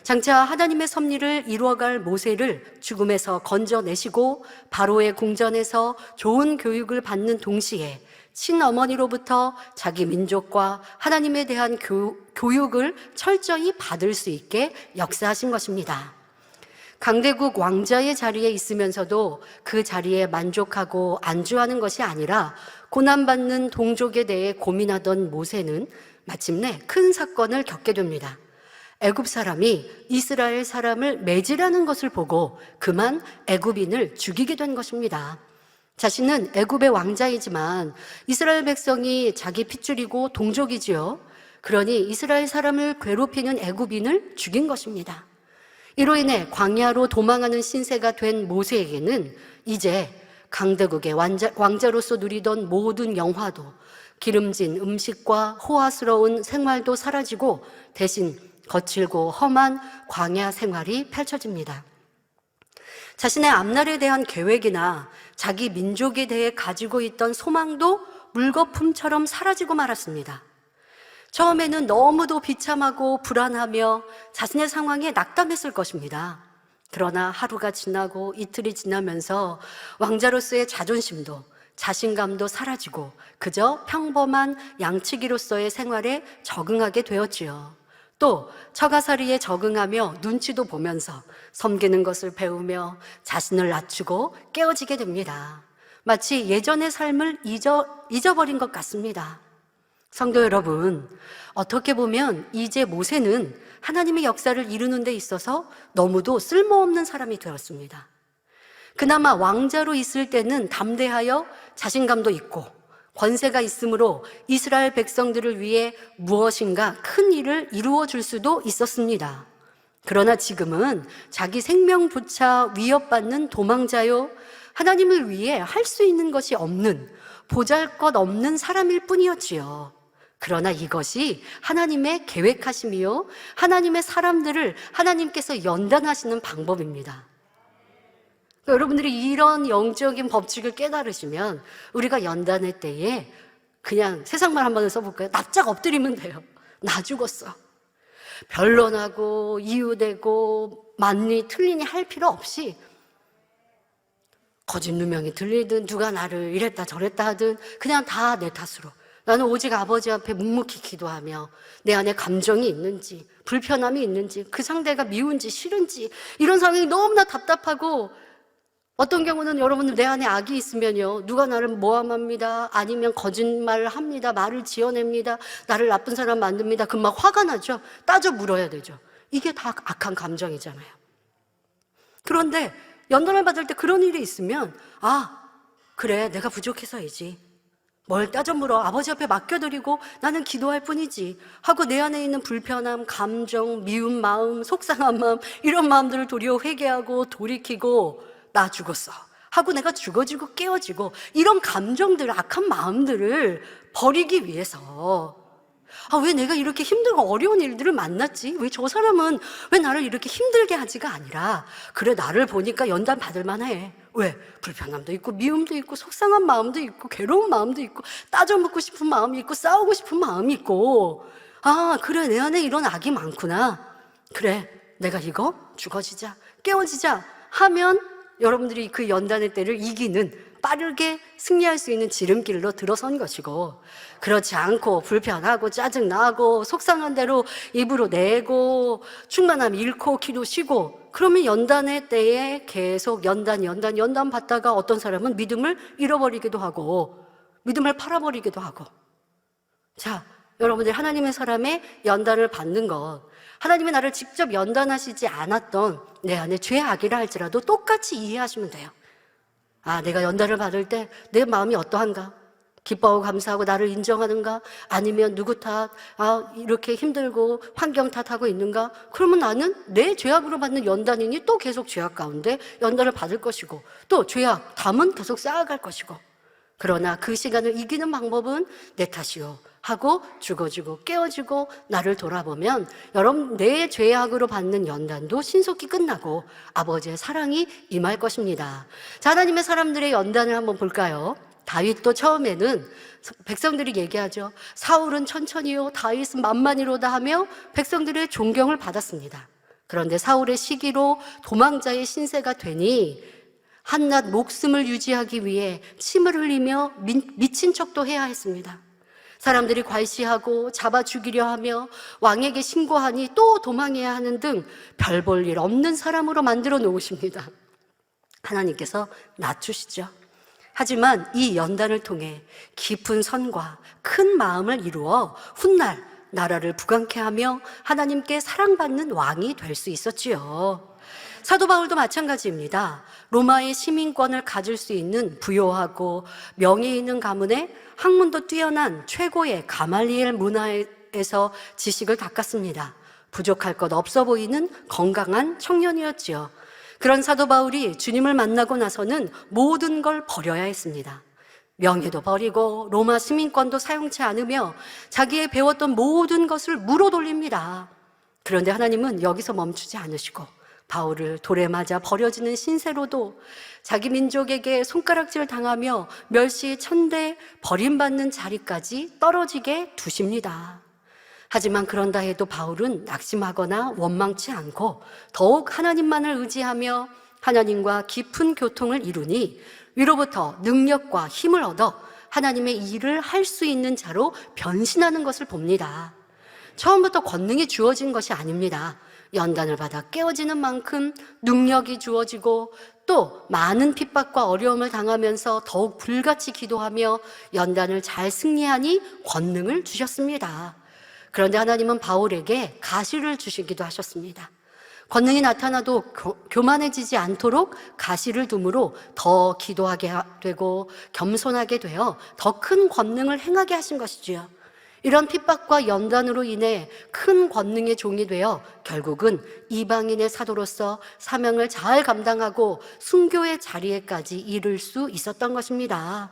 장차 하나님의 섭리를 이루어갈 모세를 죽음에서 건져내시고 바로의 궁전에서 좋은 교육을 받는 동시에 친어머니로부터 자기 민족과 하나님에 대한 교육을 철저히 받을 수 있게 역사하신 것입니다. 강대국 왕자의 자리에 있으면서도 그 자리에 만족하고 안주하는 것이 아니라 고난받는 동족에 대해 고민하던 모세는 마침내 큰 사건을 겪게 됩니다. 애굽 사람이 이스라엘 사람을 매질하는 것을 보고 그만 애굽인을 죽이게 된 것입니다. 자신은 애굽의 왕자이지만 이스라엘 백성이 자기 핏줄이고 동족이지요. 그러니 이스라엘 사람을 괴롭히는 애굽인을 죽인 것입니다. 이로 인해 광야로 도망하는 신세가 된 모세에게는 이제 강대국의 왕자로서 누리던 모든 영화도, 기름진 음식과 호화스러운 생활도 사라지고 대신 거칠고 험한 광야 생활이 펼쳐집니다. 자신의 앞날에 대한 계획이나 자기 민족에 대해 가지고 있던 소망도 물거품처럼 사라지고 말았습니다. 처음에는 너무도 비참하고 불안하며 자신의 상황에 낙담했을 것입니다. 그러나 하루가 지나고 이틀이 지나면서 왕자로서의 자존심도 자신감도 사라지고 그저 평범한 양치기로서의 생활에 적응하게 되었지요. 또 처가살이에 적응하며 눈치도 보면서 섬기는 것을 배우며 자신을 낮추고 깨어지게 됩니다. 마치 예전의 삶을 잊어버린 것 같습니다. 성도 여러분, 어떻게 보면 이제 모세는 하나님의 역사를 이루는 데 있어서 너무도 쓸모없는 사람이 되었습니다. 그나마 왕자로 있을 때는 담대하여 자신감도 있고 권세가 있으므로 이스라엘 백성들을 위해 무엇인가 큰 일을 이루어 줄 수도 있었습니다. 그러나 지금은 자기 생명조차 위협받는 도망자요, 하나님을 위해 할 수 있는 것이 없는 보잘것없는 사람일 뿐이었지요. 그러나 이것이 하나님의 계획하심이요, 하나님의 사람들을 하나님께서 연단하시는 방법입니다. 여러분들이 이런 영적인 법칙을 깨달으시면 우리가 연단의 때에 그냥 세상말 한번 써볼까요? 납작 엎드리면 돼요. 나 죽었어. 변론하고 이유되고 맞니 틀리니 할 필요 없이 거짓 누명이 들리든 누가 나를 이랬다 저랬다 하든 그냥 다 내 탓으로, 나는 오직 아버지 앞에 묵묵히 기도하며 내 안에 감정이 있는지 불편함이 있는지 그 상대가 미운지 싫은지 이런 상황이 너무나 답답하고, 어떤 경우는 여러분들 내 안에 악이 있으면요, 누가 나를 모함합니다, 아니면 거짓말을 합니다, 말을 지어냅니다, 나를 나쁜 사람 만듭니다, 그럼 막 화가 나죠. 따져 물어야 되죠. 이게 다 악한 감정이잖아요. 그런데 연단을 받을 때 그런 일이 있으면, 아 그래 내가 부족해서이지, 뭘 따져 물어, 아버지 앞에 맡겨드리고 나는 기도할 뿐이지 하고 내 안에 있는 불편함, 감정, 미운 마음, 속상한 마음, 이런 마음들을 도리어 회개하고 돌이키고 나 죽었어 하고 내가 죽어지고 깨어지고, 이런 감정들, 악한 마음들을 버리기 위해서, 왜 내가 이렇게 힘들고 어려운 일들을 만났지? 왜 저 사람은 왜 나를 이렇게 힘들게 하지가 아니라, 그래 나를 보니까 연단 받을 만해. 왜? 불편함도 있고 미움도 있고 속상한 마음도 있고 괴로운 마음도 있고 따져 묻고 싶은 마음이 있고 싸우고 싶은 마음이 있고, 그래 내 안에 이런 악이 많구나. 그래 내가 이거 죽어지자 깨어지자 하면 여러분들이 그 연단의 때를 이기는, 빠르게 승리할 수 있는 지름길로 들어선 것이고, 그렇지 않고 불편하고 짜증나고 속상한 대로 입으로 내고 충만함 잃고 기도 쉬고, 그러면 연단의 때에 계속 연단 받다가 어떤 사람은 믿음을 잃어버리기도 하고 믿음을 팔아버리기도 하고. 자, 여러분들 하나님의 사람의 연단을 받는 것, 하나님이 나를 직접 연단하시지 않았던 내 안에 죄악이라 할지라도 똑같이 이해하시면 돼요. 내가 연단을 받을 때 내 마음이 어떠한가? 기뻐하고 감사하고 나를 인정하는가? 아니면 누구 탓, 이렇게 힘들고 환경 탓하고 있는가? 그러면 나는 내 죄악으로 받는 연단이니 또 계속 죄악 가운데 연단을 받을 것이고, 또 죄악, 담은 계속 쌓아갈 것이고, 그러나 그 시간을 이기는 방법은 내 탓이요 하고 죽어지고 깨어지고 나를 돌아보면, 여러분 내 죄악으로 받는 연단도 신속히 끝나고 아버지의 사랑이 임할 것입니다. 자, 하나님의 사람들의 연단을 한번 볼까요? 다윗도 처음에는 백성들이 얘기하죠. 사울은 천천히요 다윗은 만만히로다 하며 백성들의 존경을 받았습니다. 그런데 사울의 시기로 도망자의 신세가 되니 한낱 목숨을 유지하기 위해 침을 흘리며 미친 척도 해야 했습니다. 사람들이 괄시하고 잡아 죽이려 하며 왕에게 신고하니 또 도망해야 하는 등 별 볼 일 없는 사람으로 만들어 놓으십니다. 하나님께서 낮추시죠. 하지만 이 연단을 통해 깊은 선과 큰 마음을 이루어 훗날 나라를 부강케 하며 하나님께 사랑받는 왕이 될 수 있었지요. 사도 바울도 마찬가지입니다. 로마의 시민권을 가질 수 있는 부요하고 명예 있는 가문에 학문도 뛰어난 최고의 가말리엘 문화에서 지식을 닦았습니다. 부족할 것 없어 보이는 건강한 청년이었지요. 그런 사도 바울이 주님을 만나고 나서는 모든 걸 버려야 했습니다. 명예도 버리고 로마 시민권도 사용치 않으며 자기의 배웠던 모든 것을 무로 돌립니다. 그런데 하나님은 여기서 멈추지 않으시고 바울을 돌에 맞아 버려지는 신세로도 자기 민족에게 손가락질 당하며 멸시 천대 버림받는 자리까지 떨어지게 두십니다. 하지만 그런다 해도 바울은 낙심하거나 원망치 않고 더욱 하나님만을 의지하며 하나님과 깊은 교통을 이루니 위로부터 능력과 힘을 얻어 하나님의 일을 할 수 있는 자로 변신하는 것을 봅니다. 처음부터 권능이 주어진 것이 아닙니다. 연단을 받아 깨어지는 만큼 능력이 주어지고 또 많은 핍박과 어려움을 당하면서 더욱 불같이 기도하며 연단을 잘 승리하니 권능을 주셨습니다. 그런데 하나님은 바울에게 가시를 주시기도 하셨습니다. 권능이 나타나도 교만해지지 않도록 가시를 둠으로 더 기도하게 되고 겸손하게 되어 더 큰 권능을 행하게 하신 것이지요. 이런 핍박과 연단으로 인해 큰 권능의 종이 되어 결국은 이방인의 사도로서 사명을 잘 감당하고 순교의 자리에까지 이를 수 있었던 것입니다.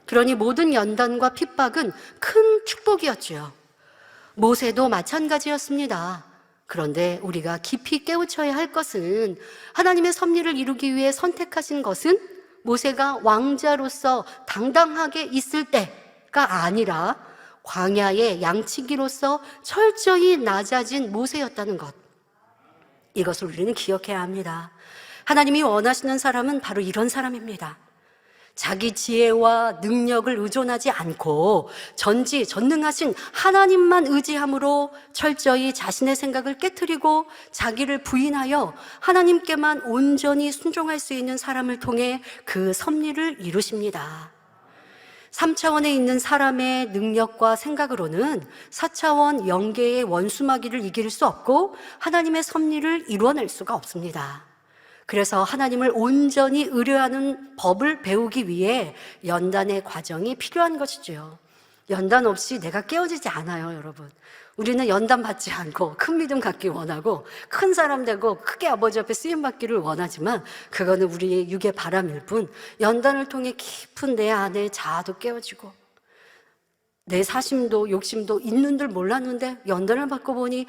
그러니 모든 연단과 핍박은 큰 축복이었지요. 모세도 마찬가지였습니다. 그런데 우리가 깊이 깨우쳐야 할 것은 하나님의 섭리를 이루기 위해 선택하신 것은 모세가 왕자로서 당당하게 있을 때가 아니라 광야의 양치기로서 철저히 낮아진 모세였다는 것. 이것을 우리는 기억해야 합니다. 하나님이 원하시는 사람은 바로 이런 사람입니다. 자기 지혜와 능력을 의존하지 않고 전지전능하신 하나님만 의지함으로 철저히 자신의 생각을 깨트리고 자기를 부인하여 하나님께만 온전히 순종할 수 있는 사람을 통해 그 섭리를 이루십니다. 3차원에 있는 사람의 능력과 생각으로는 4차원 영계의 원수마귀를 이길 수 없고 하나님의 섭리를 이루어낼 수가 없습니다. 그래서 하나님을 온전히 의뢰하는 법을 배우기 위해 연단의 과정이 필요한 것이죠. 연단 없이 내가 깨어지지 않아요, 여러분. 우리는 연단 받지 않고 큰 믿음 갖기 원하고 큰 사람 되고 크게 아버지 앞에 쓰임 받기를 원하지만 그거는 우리의 육의 바람일 뿐, 연단을 통해 깊은 내 안에 자아도 깨어지고 내 사심도 욕심도 있는 줄 몰랐는데 연단을 받고 보니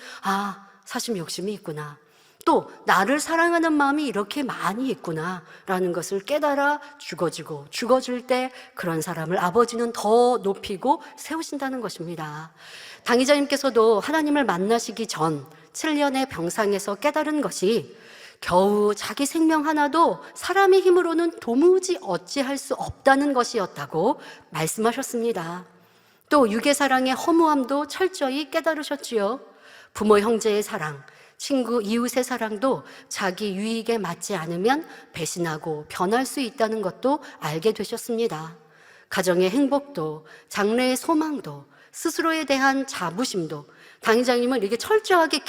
사심 욕심이 있구나. 또 나를 사랑하는 마음이 이렇게 많이 있구나라는 것을 깨달아 죽어질 때 그런 사람을 아버지는 더 높이고 세우신다는 것입니다. 당의자님께서도 하나님을 만나시기 전 7년의 병상에서 깨달은 것이 겨우 자기 생명 하나도 사람의 힘으로는 도무지 어찌할 수 없다는 것이었다고 말씀하셨습니다. 또 육의 사랑의 허무함도 철저히 깨달으셨지요. 부모 형제의 사랑, 친구, 이웃의 사랑도 자기 유익에 맞지 않으면 배신하고 변할 수 있다는 것도 알게 되셨습니다. 가정의 행복도, 장래의 소망도, 스스로에 대한 자부심도 당의자님은 이렇게 철저하게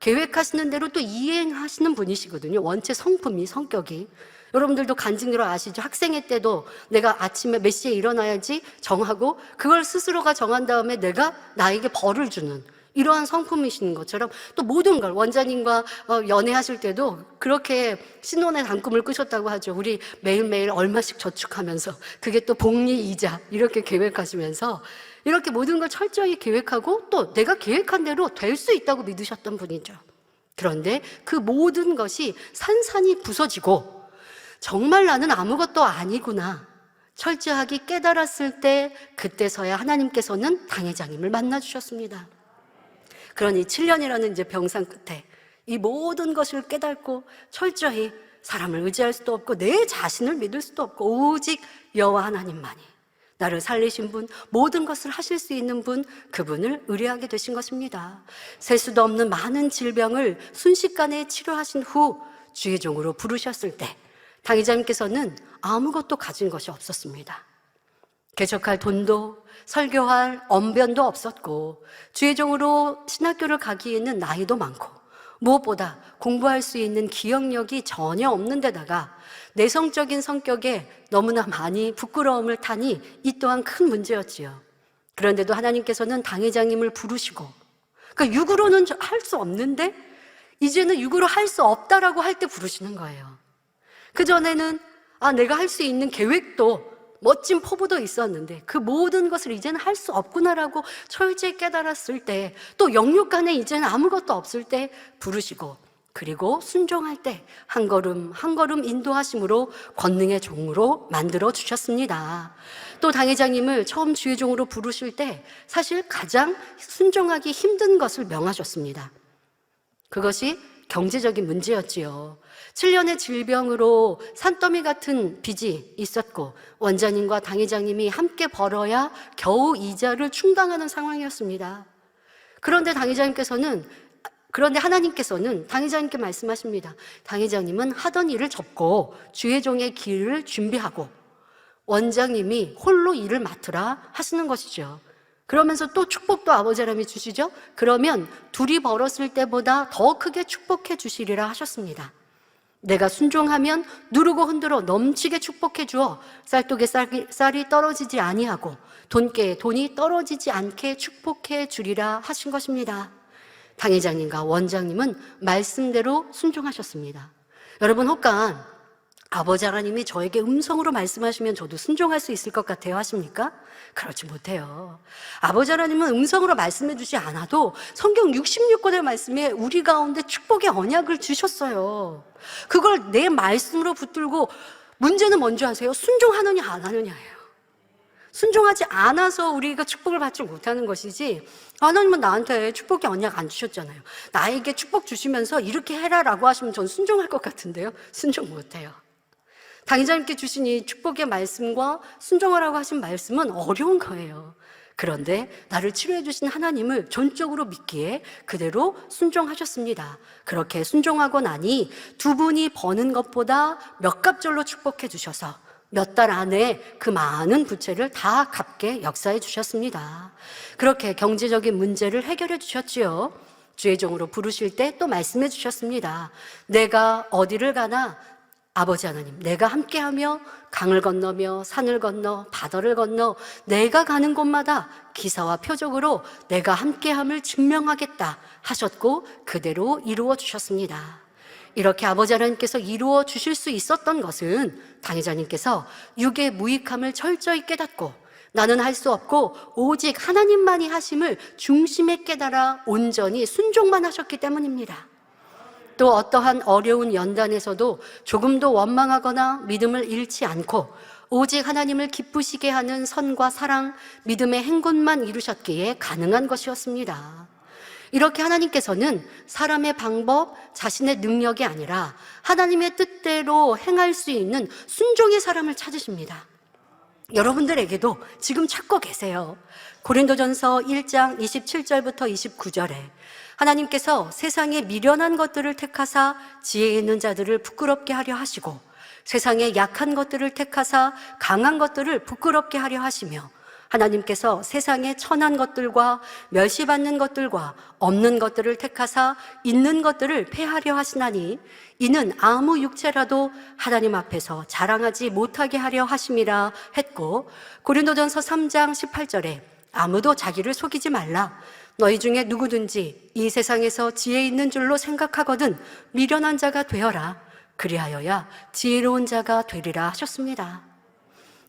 계획하시는 대로 또 이행하시는 분이시거든요. 원체 성격이. 여러분들도 간증으로 아시죠? 학생회 때도 내가 아침에 몇 시에 일어나야지 정하고 그걸 스스로가 정한 다음에 내가 나에게 벌을 주는 이러한 성품이신 것처럼 또 모든 걸 원장님과 연애하실 때도 그렇게 신혼의 단꿈을 꾸셨다고 하죠. 우리 매일매일 얼마씩 저축하면서 그게 또 복리이자 이렇게 계획하시면서 이렇게 모든 걸 철저히 계획하고 또 내가 계획한 대로 될 수 있다고 믿으셨던 분이죠. 그런데 그 모든 것이 산산이 부서지고 정말 나는 아무것도 아니구나 철저하게 깨달았을 때 그때서야 하나님께서는 당회장님을 만나주셨습니다. 그러니 7년이라는 이제 병상 끝에 이 모든 것을 깨닫고 철저히 사람을 의지할 수도 없고 내 자신을 믿을 수도 없고 오직 여호와 하나님만이 나를 살리신 분, 모든 것을 하실 수 있는 분, 그분을 의뢰하게 되신 것입니다. 셀 수도 없는 많은 질병을 순식간에 치료하신 후 주의 종으로 부르셨을 때 당의자님께서는 아무것도 가진 것이 없었습니다. 개척할 돈도 설교할 언변도 없었고 주의 종으로 신학교를 가기에는 나이도 많고 무엇보다 공부할 수 있는 기억력이 전혀 없는 데다가 내성적인 성격에 너무나 많이 부끄러움을 타니 이 또한 큰 문제였지요. 그런데도 하나님께서는 당회장님을 부르시고 그러니까 육으로는 할 수 없는데 이제는 육으로 할 수 없다라고 할 때 부르시는 거예요. 그전에는 내가 할 수 있는 계획도 멋진 포부도 있었는데 그 모든 것을 이제는 할 수 없구나라고 철저히 깨달았을 때 또 영육간에 이제는 아무것도 없을 때 부르시고 그리고 순종할 때 한 걸음 한 걸음 인도하심으로 권능의 종으로 만들어 주셨습니다. 또 당회장님을 처음 주의 종으로 부르실 때 사실 가장 순종하기 힘든 것을 명하셨습니다. 그것이 경제적인 문제였지요. 7년의 질병으로 산더미 같은 빚이 있었고 원장님과 당회장님이 함께 벌어야 겨우 이자를 충당하는 상황이었습니다. 그런데 하나님께서는 당회장님께 말씀하십니다. 당회장님은 하던 일을 접고 주의 종의 길을 준비하고 원장님이 홀로 일을 맡으라 하시는 것이죠. 그러면서 또 축복도 아버지 하나님이 주시죠. 그러면 둘이 벌었을 때보다 더 크게 축복해 주시리라 하셨습니다. 내가 순종하면 누르고 흔들어 넘치게 축복해 주어 쌀독에 쌀이 떨어지지 아니하고 돈께에 돈이 떨어지지 않게 축복해 주리라 하신 것입니다. 당회장님과 원장님은 말씀대로 순종하셨습니다. 여러분, 혹간 아버지 하나님이 저에게 음성으로 말씀하시면 저도 순종할 수 있을 것 같아요 하십니까? 그렇지 못해요. 아버지 하나님은 음성으로 말씀해 주지 않아도 성경 66권의 말씀에 우리 가운데 축복의 언약을 주셨어요. 그걸 내 말씀으로 붙들고, 문제는 뭔지 아세요? 순종하느냐 안 하느냐예요. 순종하지 않아서 우리가 축복을 받지 못하는 것이지, 하나님은 나한테 축복의 언약 안 주셨잖아요. 나에게 축복 주시면서 이렇게 해라라고 하시면 전 순종할 것 같은데요, 순종 못해요. 당회장님께 주신 이 축복의 말씀과 순종하라고 하신 말씀은 어려운 거예요. 그런데 나를 치료해 주신 하나님을 전적으로 믿기에 그대로 순종하셨습니다. 그렇게 순종하고 나니 두 분이 버는 것보다 몇 갑절로 축복해 주셔서 몇 달 안에 그 많은 부채를 다 갚게 역사해 주셨습니다. 그렇게 경제적인 문제를 해결해 주셨지요. 주의 종으로 부르실 때 또 말씀해 주셨습니다. 내가 어디를 가나 아버지 하나님, 내가 함께하며 강을 건너며 산을 건너 바다를 건너 내가 가는 곳마다 기사와 표적으로 내가 함께함을 증명하겠다 하셨고 그대로 이루어 주셨습니다. 이렇게 아버지 하나님께서 이루어 주실 수 있었던 것은 당회장님께서 육의 무익함을 철저히 깨닫고 나는 할 수 없고 오직 하나님만이 하심을 중심에 깨달아 온전히 순종만 하셨기 때문입니다. 또 어떠한 어려운 연단에서도 조금도 원망하거나 믿음을 잃지 않고 오직 하나님을 기쁘시게 하는 선과 사랑, 믿음의 행군만 이루셨기에 가능한 것이었습니다. 이렇게 하나님께서는 사람의 방법, 자신의 능력이 아니라 하나님의 뜻대로 행할 수 있는 순종의 사람을 찾으십니다. 여러분들에게도 지금 찾고 계세요. 고린도전서 1장 27절부터 29절에 하나님께서 세상에 미련한 것들을 택하사 지혜 있는 자들을 부끄럽게 하려 하시고 세상에 약한 것들을 택하사 강한 것들을 부끄럽게 하려 하시며 하나님께서 세상에 천한 것들과 멸시받는 것들과 없는 것들을 택하사 있는 것들을 폐하려 하시나니 이는 아무 육체라도 하나님 앞에서 자랑하지 못하게 하려 하심이라 했고, 고린도전서 3장 18절에 아무도 자기를 속이지 말라. 너희 중에 누구든지 이 세상에서 지혜 있는 줄로 생각하거든 미련한 자가 되어라. 그리하여야 지혜로운 자가 되리라 하셨습니다.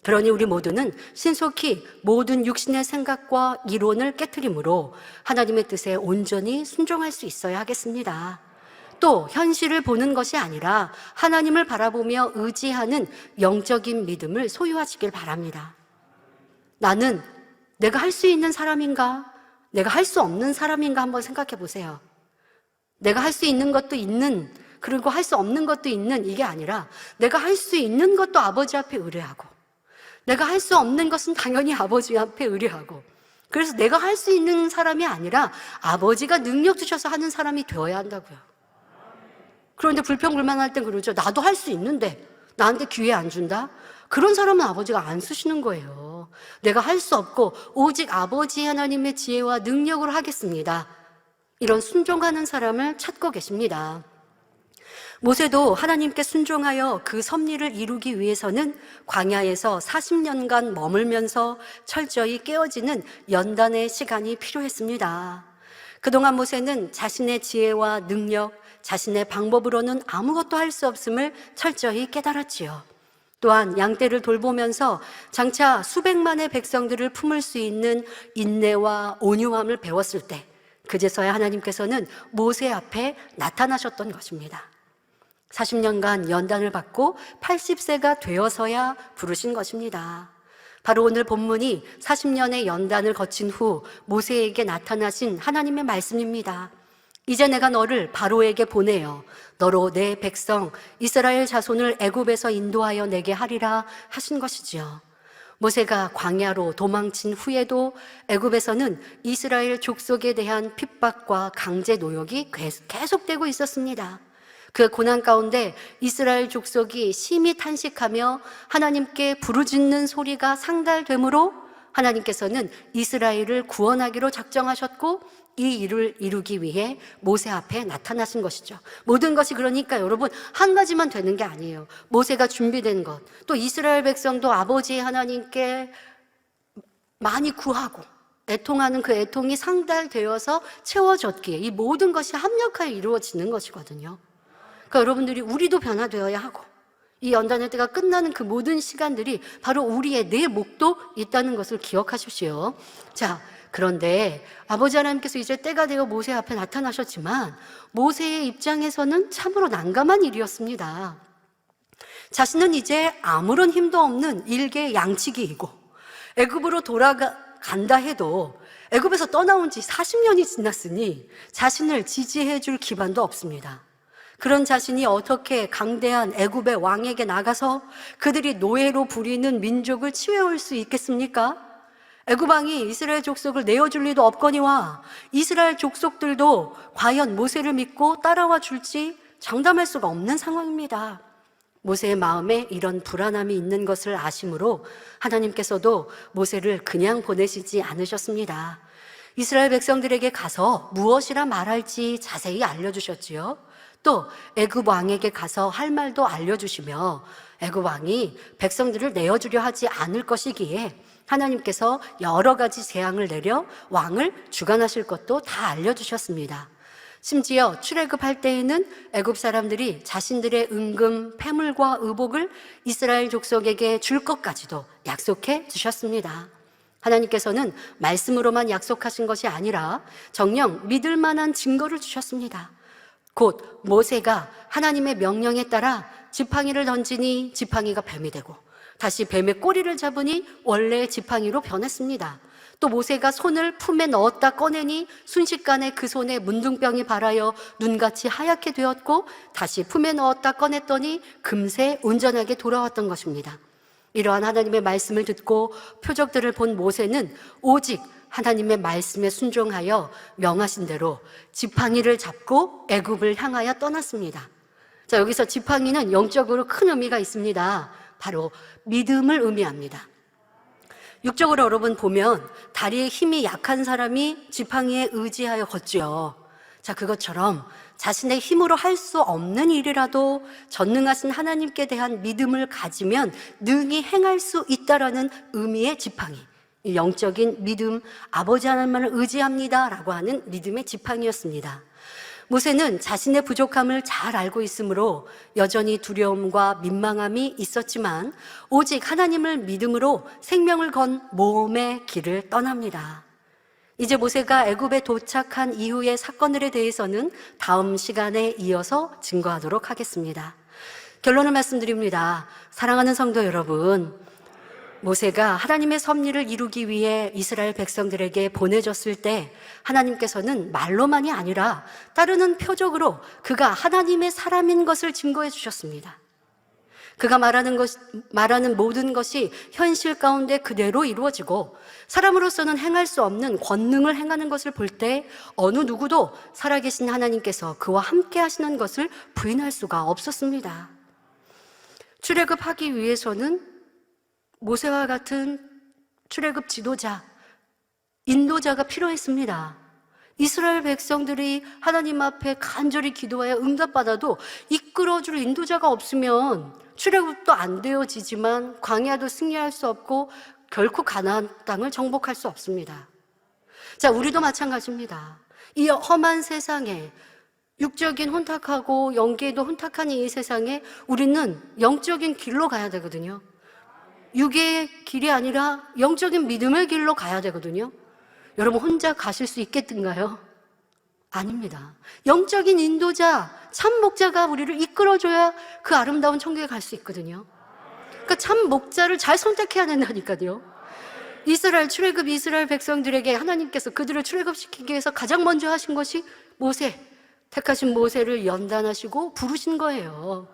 그러니 우리 모두는 신속히 모든 육신의 생각과 이론을 깨트림으로 하나님의 뜻에 온전히 순종할 수 있어야 하겠습니다. 또 현실을 보는 것이 아니라 하나님을 바라보며 의지하는 영적인 믿음을 소유하시길 바랍니다. 나는 내가 할 수 있는 사람인가? 내가 할 수 없는 사람인가 한번 생각해 보세요. 내가 할 수 있는 것도 있는, 그리고 할 수 없는 것도 있는, 이게 아니라 내가 할 수 있는 것도 아버지 앞에 의뢰하고 내가 할 수 없는 것은 당연히 아버지 앞에 의뢰하고, 그래서 내가 할 수 있는 사람이 아니라 아버지가 능력 주셔서 하는 사람이 되어야 한다고요. 그런데 불평불만할 땐 그러죠. 나도 할 수 있는데 나한테 기회 안 준다? 그런 사람은 아버지가 안 쓰시는 거예요. 내가 할 수 없고 오직 아버지 하나님의 지혜와 능력으로 하겠습니다. 이런 순종하는 사람을 찾고 계십니다. 모세도 하나님께 순종하여 그 섭리를 이루기 위해서는 광야에서 40년간 머물면서 철저히 깨어지는 연단의 시간이 필요했습니다. 그동안 모세는 자신의 지혜와 능력, 자신의 방법으로는 아무것도 할 수 없음을 철저히 깨달았지요. 또한 양떼를 돌보면서 장차 수백만의 백성들을 품을 수 있는 인내와 온유함을 배웠을 때 그제서야 하나님께서는 모세 앞에 나타나셨던 것입니다. 40년간 연단을 받고 80세가 되어서야 부르신 것입니다. 바로 오늘 본문이 40년의 연단을 거친 후 모세에게 나타나신 하나님의 말씀입니다. 이제 내가 너를 바로에게 보내어 너로 내 백성 이스라엘 자손을 애굽에서 인도하여 내게 하리라 하신 것이지요. 모세가 광야로 도망친 후에도 애굽에서는 이스라엘 족속에 대한 핍박과 강제 노역이 계속되고 있었습니다. 그 고난 가운데 이스라엘 족속이 심히 탄식하며 하나님께 부르짖는 소리가 상달되므로 하나님께서는 이스라엘을 구원하기로 작정하셨고 이 일을 이루기 위해 모세 앞에 나타나신 것이죠. 모든 것이 그러니까 여러분 한 가지만 되는 게 아니에요. 모세가 준비된 것, 또 이스라엘 백성도 아버지 하나님께 많이 구하고 애통하는 그 애통이 상달되어서 채워졌기에 이 모든 것이 합력하여 이루어지는 것이거든요. 그러니까 여러분들이 우리도 변화되어야 하고 이 연단의 때가 끝나는 그 모든 시간들이 바로 우리의 내 목도 있다는 것을 기억하십시오. 자, 그런데 아버지 하나님께서 이제 때가 되어 모세 앞에 나타나셨지만 모세의 입장에서는 참으로 난감한 일이었습니다. 자신은 이제 아무런 힘도 없는 일개 양치기이고 애굽으로 돌아간다 해도 애굽에서 떠나온 지 40년이 지났으니 자신을 지지해 줄 기반도 없습니다. 그런 자신이 어떻게 강대한 애굽의 왕에게 나가서 그들이 노예로 부리는 민족을 치워올 수 있겠습니까? 애굽 왕이 이스라엘 족속을 내어줄 리도 없거니와 이스라엘 족속들도 과연 모세를 믿고 따라와 줄지 장담할 수가 없는 상황입니다. 모세의 마음에 이런 불안함이 있는 것을 아심으로 하나님께서도 모세를 그냥 보내시지 않으셨습니다. 이스라엘 백성들에게 가서 무엇이라 말할지 자세히 알려주셨지요. 또 애굽 왕에게 가서 할 말도 알려주시며 애굽 왕이 백성들을 내어주려 하지 않을 것이기에 하나님께서 여러 가지 재앙을 내려 왕을 주관하실 것도 다 알려주셨습니다. 심지어 출애굽할 때에는 애굽 사람들이 자신들의 은금, 패물과 의복을 이스라엘 족속에게 줄 것까지도 약속해 주셨습니다. 하나님께서는 말씀으로만 약속하신 것이 아니라 정녕 믿을 만한 증거를 주셨습니다. 곧 모세가 하나님의 명령에 따라 지팡이를 던지니 지팡이가 뱀이 되고 다시 뱀의 꼬리를 잡으니 원래 지팡이로 변했습니다. 또 모세가 손을 품에 넣었다 꺼내니 순식간에 그 손에 문둥병이 발하여 눈같이 하얗게 되었고 다시 품에 넣었다 꺼냈더니 금세 온전하게 돌아왔던 것입니다. 이러한 하나님의 말씀을 듣고 표적들을 본 모세는 오직 하나님의 말씀에 순종하여 명하신 대로 지팡이를 잡고 애굽을 향하여 떠났습니다. 자, 여기서 지팡이는 영적으로 큰 의미가 있습니다. 바로 믿음을 의미합니다. 육적으로 여러분 보면 다리에 힘이 약한 사람이 지팡이에 의지하여 걷지요. 자, 그것처럼 자신의 힘으로 할 수 없는 일이라도 전능하신 하나님께 대한 믿음을 가지면 능히 행할 수 있다라는 의미의 지팡이, 영적인 믿음, 아버지 하나님만을 의지합니다 라고 하는 믿음의 지팡이였습니다. 모세는 자신의 부족함을 잘 알고 있으므로 여전히 두려움과 민망함이 있었지만 오직 하나님을 믿음으로 생명을 건 모험의 길을 떠납니다. 이제 모세가 애굽에 도착한 이후의 사건들에 대해서는 다음 시간에 이어서 증거하도록 하겠습니다. 결론을 말씀드립니다. 사랑하는 성도 여러분, 모세가 하나님의 섭리를 이루기 위해 이스라엘 백성들에게 보내졌을 때 하나님께서는 말로만이 아니라 따르는 표적으로 그가 하나님의 사람인 것을 증거해 주셨습니다. 그가 말하는 모든 것이 현실 가운데 그대로 이루어지고 사람으로서는 행할 수 없는 권능을 행하는 것을 볼 때 어느 누구도 살아계신 하나님께서 그와 함께 하시는 것을 부인할 수가 없었습니다. 출애굽하기 위해서는 모세와 같은 출애굽 지도자, 인도자가 필요했습니다. 이스라엘 백성들이 하나님 앞에 간절히 기도하여 응답받아도 이끌어줄 인도자가 없으면 출애굽도 안 되어지지만 광야도 승리할 수 없고 결코 가나안 땅을 정복할 수 없습니다. 자, 우리도 마찬가지입니다. 이 험한 세상에 육적인 혼탁하고 영계도 혼탁한 이 세상에 우리는 영적인 길로 가야 되거든요. 육의 길이 아니라 영적인 믿음의 길로 가야 되거든요. 여러분 혼자 가실 수 있겠든가요? 아닙니다. 영적인 인도자, 참 목자가 우리를 이끌어줘야 그 아름다운 천국에 갈 수 있거든요. 그러니까 참 목자를 잘 선택해야 된다니까요. 이스라엘 백성들에게 하나님께서 그들을 출애굽시키기 위해서 가장 먼저 하신 것이 모세, 택하신 모세를 연단하시고 부르신 거예요.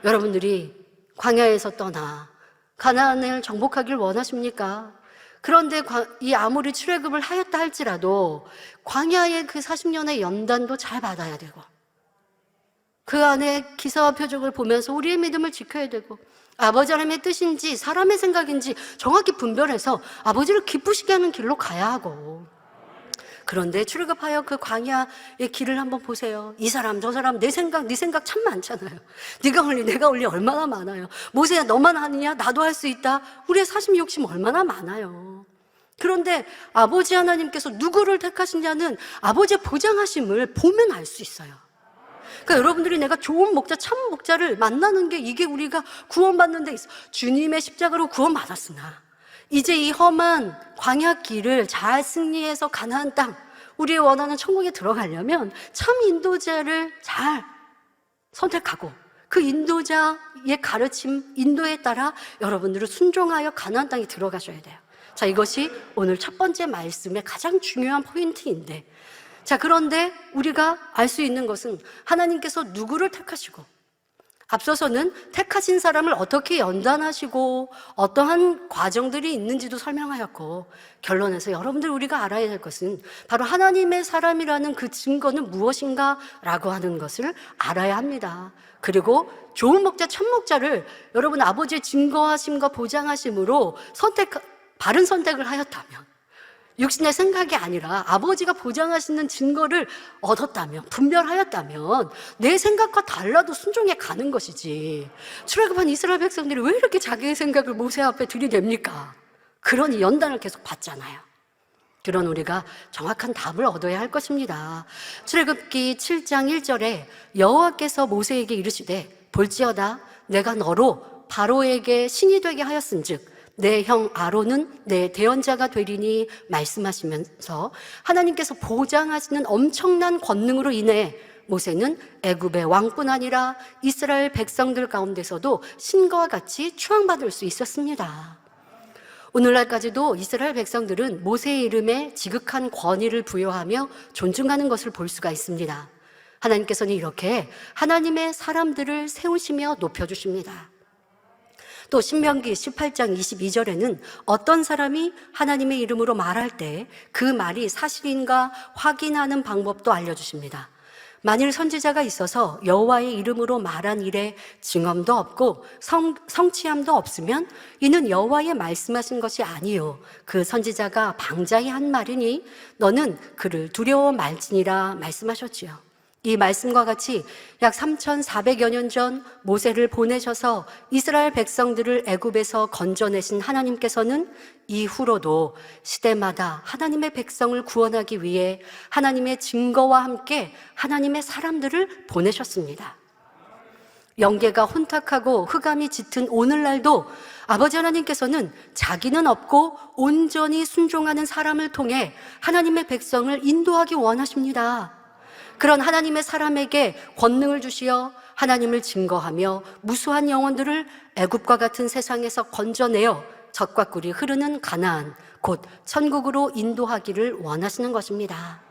여러분들이 광야에서 떠나 가나안을 정복하길 원하십니까? 그런데 이 아무리 출애굽을 하였다 할지라도 광야의 그 40년의 연단도 잘 받아야 되고, 그 안에 기사와 표적을 보면서 우리의 믿음을 지켜야 되고, 아버지 하나님의 뜻인지 사람의 생각인지 정확히 분별해서 아버지를 기쁘시게 하는 길로 가야 하고, 그런데 출애굽하여 그 광야의 길을 한번 보세요. 이 사람 저 사람 내 생각 네 생각 참 많잖아요. 네가 올리 내가 올리 얼마나 많아요. 모세야 너만 하느냐? 나도 할 수 있다. 우리의 사심 욕심 얼마나 많아요. 그런데 아버지 하나님께서 누구를 택하시냐는 아버지의 보장하심을 보면 알 수 있어요. 그러니까 여러분들이 내가 좋은 목자, 참 목자를 만나는 게 이게 우리가 구원받는 데 있어. 주님의 십자가로 구원받았으나 이제 이 험한 광야 길을 잘 승리해서 가나안 땅, 우리의 원하는 천국에 들어가려면 참 인도자를 잘 선택하고 그 인도자의 가르침, 인도에 따라 여러분들은 순종하여 가나안 땅에 들어가셔야 돼요. 자, 이것이 오늘 첫 번째 말씀의 가장 중요한 포인트인데, 자, 그런데 우리가 알 수 있는 것은 하나님께서 누구를 택하시고 앞서서는 택하신 사람을 어떻게 연단하시고 어떠한 과정들이 있는지도 설명하였고, 결론에서 여러분들 우리가 알아야 될 것은 바로 하나님의 사람이라는 그 증거는 무엇인가 라고 하는 것을 알아야 합니다. 그리고 좋은 목자, 첫 목자를 여러분 아버지의 증거하심과 보장하심으로 바른 선택을 하였다면, 육신의 생각이 아니라 아버지가 보장하시는 증거를 얻었다면, 분별하였다면 내 생각과 달라도 순종해 가는 것이지, 출애굽한 이스라엘 백성들이 왜 이렇게 자기의 생각을 모세 앞에 들이댑니까? 그러니 연단을 계속 받잖아요. 그런 우리가 정확한 답을 얻어야 할 것입니다. 출애굽기 7장 1절에 여호와께서 모세에게 이르시되 볼지어다 내가 너로 바로에게 신이 되게 하였은즉 내 형 아론은 내 대언자가 되리니 말씀하시면서 하나님께서 보장하시는 엄청난 권능으로 인해 모세는 애굽의 왕뿐 아니라 이스라엘 백성들 가운데서도 신과 같이 추앙받을 수 있었습니다. 오늘날까지도 이스라엘 백성들은 모세의 이름에 지극한 권위를 부여하며 존중하는 것을 볼 수가 있습니다. 하나님께서는 이렇게 하나님의 사람들을 세우시며 높여주십니다. 또 신명기 18장 22절에는 어떤 사람이 하나님의 이름으로 말할 때 그 말이 사실인가 확인하는 방법도 알려주십니다. 만일 선지자가 있어서 여호와의 이름으로 말한 일에 증언도 없고 성취함도 없으면 이는 여호와의 말씀하신 것이 아니요 그 선지자가 방자히 한 말이니 너는 그를 두려워 말지니라 말씀하셨지요. 이 말씀과 같이 약 3,400여 년 전 모세를 보내셔서 이스라엘 백성들을 애굽에서 건져내신 하나님께서는 이후로도 시대마다 하나님의 백성을 구원하기 위해 하나님의 증거와 함께 하나님의 사람들을 보내셨습니다. 영계가 혼탁하고 흑암이 짙은 오늘날도 아버지 하나님께서는 자기는 없고 온전히 순종하는 사람을 통해 하나님의 백성을 인도하기 원하십니다. 그런 하나님의 사람에게 권능을 주시어 하나님을 증거하며 무수한 영혼들을 애굽과 같은 세상에서 건져내어 젖과 꿀이 흐르는 가나안, 곧 천국으로 인도하기를 원하시는 것입니다.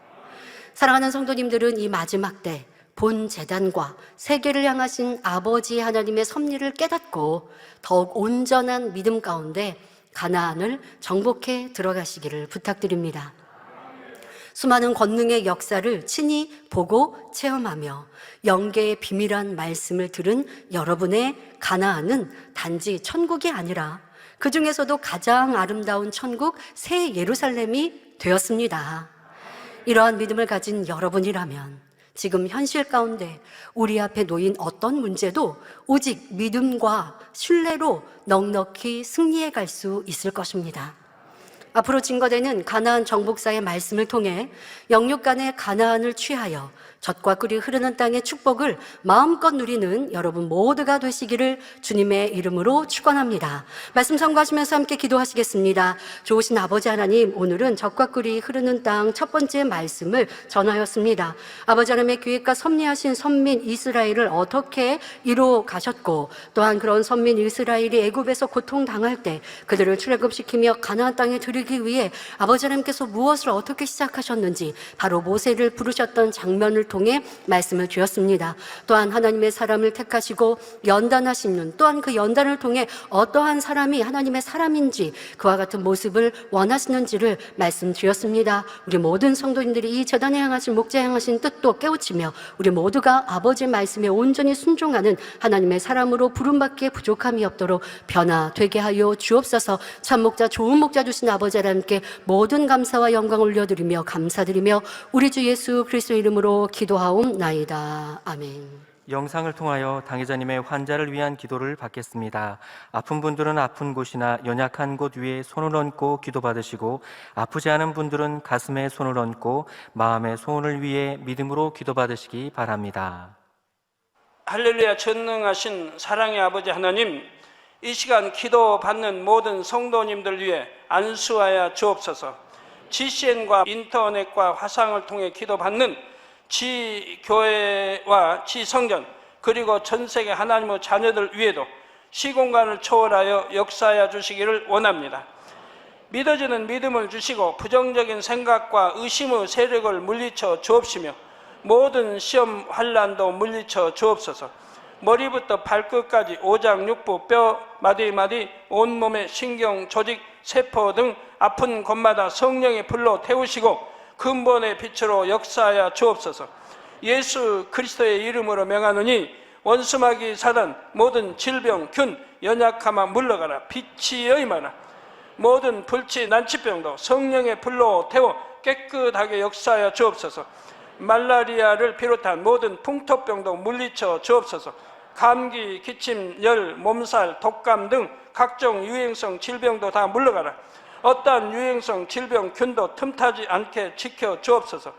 사랑하는 성도님들은 이 마지막 때 본 재단과 세계를 향하신 아버지 하나님의 섭리를 깨닫고 더욱 온전한 믿음 가운데 가나안을 정복해 들어가시기를 부탁드립니다. 수많은 권능의 역사를 친히 보고 체험하며 영계의 비밀한 말씀을 들은 여러분의 가나안은 단지 천국이 아니라 그 중에서도 가장 아름다운 천국 새 예루살렘이 되었습니다. 이러한 믿음을 가진 여러분이라면 지금 현실 가운데 우리 앞에 놓인 어떤 문제도 오직 믿음과 신뢰로 넉넉히 승리해 갈 수 있을 것입니다. 앞으로 증거되는 가나안 정복사의 말씀을 통해 영육 간의 가나안을 취하여 젖과 꿀이 흐르는 땅의 축복을 마음껏 누리는 여러분 모두가 되시기를 주님의 이름으로 축원합니다. 말씀 선고하시면서 함께 기도하시겠습니다. 좋으신 아버지 하나님, 오늘은 젖과 꿀이 흐르는 땅 첫 번째 말씀을 전하였습니다. 아버지 하나님의 계획과 섭리하신 선민 이스라엘을 어떻게 이루어 가셨고, 또한 그런 선민 이스라엘이 애굽에서 고통당할 때 그들을 출애굽시키며 가나안 땅에 들이기 이루기 위해 아버지 하나님께서 무엇을 어떻게 시작하셨는지 바로 모세를 부르셨던 장면을 통해 말씀을 주었습니다. 또한 하나님의 사람을 택하시고 연단하시는, 또한 그 연단을 통해 어떠한 사람이 하나님의 사람인지 그와 같은 모습을 원하시는지를 말씀드렸습니다. 우리 모든 성도님들이 이 재단에 향하신, 목자에 향하신 뜻도 깨우치며 우리 모두가 아버지의 말씀에 온전히 순종하는 하나님의 사람으로 부름받기에 부족함이 없도록 변화되게 하여 주옵소서. 참 목자, 좋은 목자 주신 아버지 하나님께 모든 감사와 영광 올려드리며 감사드리며 우리 주 예수 그리스도의 이름으로 기도하옵나이다. 아멘. 영상을 통하여 당회자님의 환자를 위한 기도를 받겠습니다. 아픈 분들은 아픈 곳이나 연약한 곳 위에 손을 얹고 기도받으시고, 아프지 않은 분들은 가슴에 손을 얹고 마음의 소원을 위해 믿음으로 기도받으시기 바랍니다. 할렐루야. 전능하신 사랑의 아버지 하나님, 이 시간 기도받는 모든 성도님들 위해 안수하여 주옵소서. GCN과 인터넷과 화상을 통해 기도받는 지교회와 지성전, 그리고 전세계 하나님의 자녀들 위에도 시공간을 초월하여 역사하여 주시기를 원합니다. 믿어지는 믿음을 주시고 부정적인 생각과 의심의 세력을 물리쳐 주옵시며 모든 시험 환난도 물리쳐 주옵소서. 머리부터 발끝까지 오장육부, 뼈, 마디마디, 온몸의 신경, 조직, 세포 등 아픈 곳마다 성령의 불로 태우시고 근본의 빛으로 역사하여 주옵소서. 예수 그리스도의 이름으로 명하노니 원수마귀 사단, 모든 질병, 균, 연약함아 물러가라. 빛이 임하라. 모든 불치, 난치병도 성령의 불로 태워 깨끗하게 역사하여 주옵소서. 말라리아를 비롯한 모든 풍토병도 물리쳐 주옵소서. 감기, 기침, 열, 몸살, 독감 등 각종 유행성 질병도 다 물러가라. 어떠한 유행성 질병, 균도 틈타지 않게 지켜 주옵소서.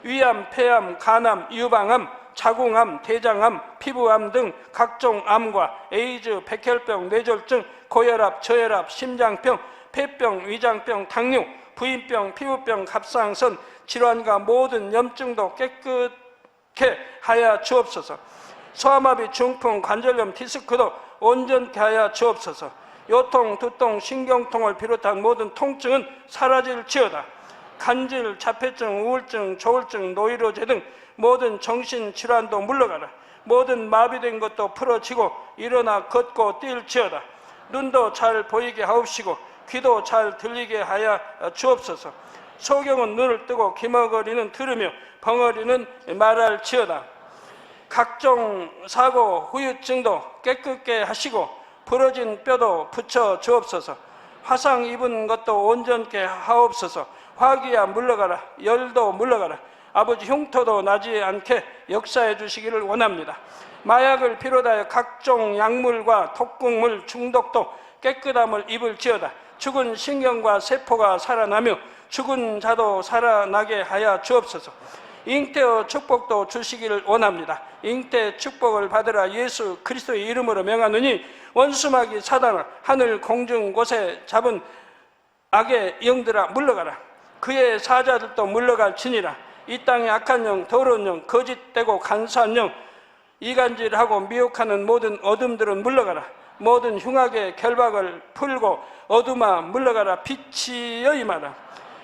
위암, 폐암, 간암, 유방암, 자궁암, 대장암, 피부암 등 각종 암과 에이즈, 백혈병, 뇌졸중, 고혈압, 저혈압, 심장병, 폐병, 위장병, 당뇨, 부인병, 피부병, 갑상선 질환과 모든 염증도 깨끗게 하여 주옵소서. 소아마비, 중풍, 관절염, 디스크도 온전케 하여 주옵소서. 요통, 두통, 신경통을 비롯한 모든 통증은 사라질지어다. 간질, 자폐증, 우울증, 조울증, 노이로제 등 모든 정신질환도 물러가라. 모든 마비된 것도 풀어지고 일어나 걷고 뛸지어다. 눈도 잘 보이게 하옵시고 귀도 잘 들리게 하여 주옵소서. 소경은 눈을 뜨고 기머거리는 들으며 벙어리는 말할지어다. 각종 사고, 후유증도 깨끗게 하시고 부러진 뼈도 붙여 주옵소서. 화상 입은 것도 온전케 하옵소서. 화기야 물러가라. 열도 물러가라. 아버지 흉터도 나지 않게 역사해 주시기를 원합니다. 마약을 비롯하여 각종 약물과 독극물 중독도 깨끗함을 입을지어다. 죽은 신경과 세포가 살아나며 죽은 자도 살아나게 하여 주옵소서. 잉태의 축복도 주시기를 원합니다. 잉태 축복을 받으라. 예수 그리스도의 이름으로 명하노니 원수마귀 사단을 하늘 공중 곳에 잡은 악의 영들아 물러가라. 그의 사자들도 물러갈지니라. 이 땅의 악한 영, 더러운 영, 거짓되고 간사한 영, 이간질하고 미혹하는 모든 어둠들은 물러가라. 모든 흉악의 결박을 풀고 어둠아 물러가라. 빛이 임하라.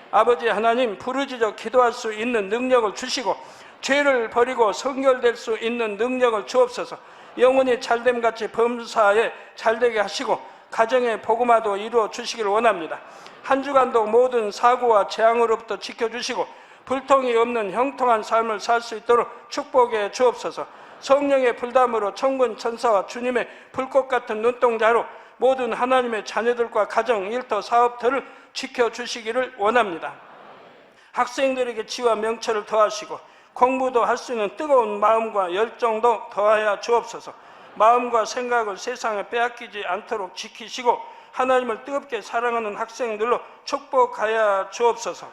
아버지 하나님, 부르짖어 기도할 수 있는 능력을 주시고 죄를 버리고 성결될 수 있는 능력을 주옵소서. 영혼이 잘됨같이 범사에 잘되게 하시고 가정의 복음화도 이루어 주시기를 원합니다. 한 주간도 모든 사고와 재앙으로부터 지켜주시고 불통이 없는 형통한 삶을 살 수 있도록 축복해 주옵소서. 성령의 불담으로 천군 천사와 주님의 불꽃 같은 눈동자로 모든 하나님의 자녀들과 가정, 일터, 사업들을 지켜주시기를 원합니다. 학생들에게 지와 명철을 더하시고 공부도 할 수 있는 뜨거운 마음과 열정도 더하여 주옵소서. 마음과 생각을 세상에 빼앗기지 않도록 지키시고 하나님을 뜨겁게 사랑하는 학생들로 축복하여 주옵소서.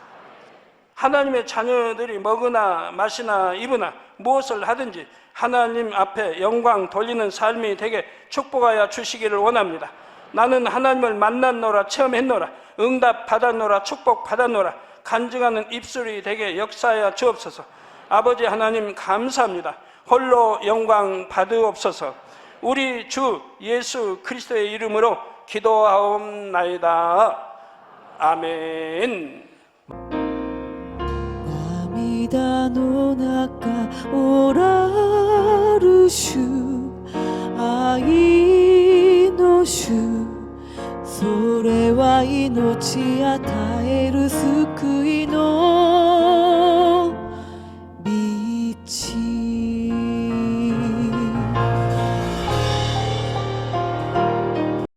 하나님의 자녀들이 먹으나 마시나 입으나 무엇을 하든지 하나님 앞에 영광 돌리는 삶이 되게 축복하여 주시기를 원합니다. 나는 하나님을 만났노라, 체험했노라, 응답 받았노라, 축복 받았노라, 간증하는 입술이 되게 역사하여 주옵소서. 아버지 하나님 감사합니다. 홀로 영광 받으옵소서. 우리 주 예수 그리스도의 이름으로 기도하옵나이다. 아멘. 涙の中おらる主愛の主それは命与える救い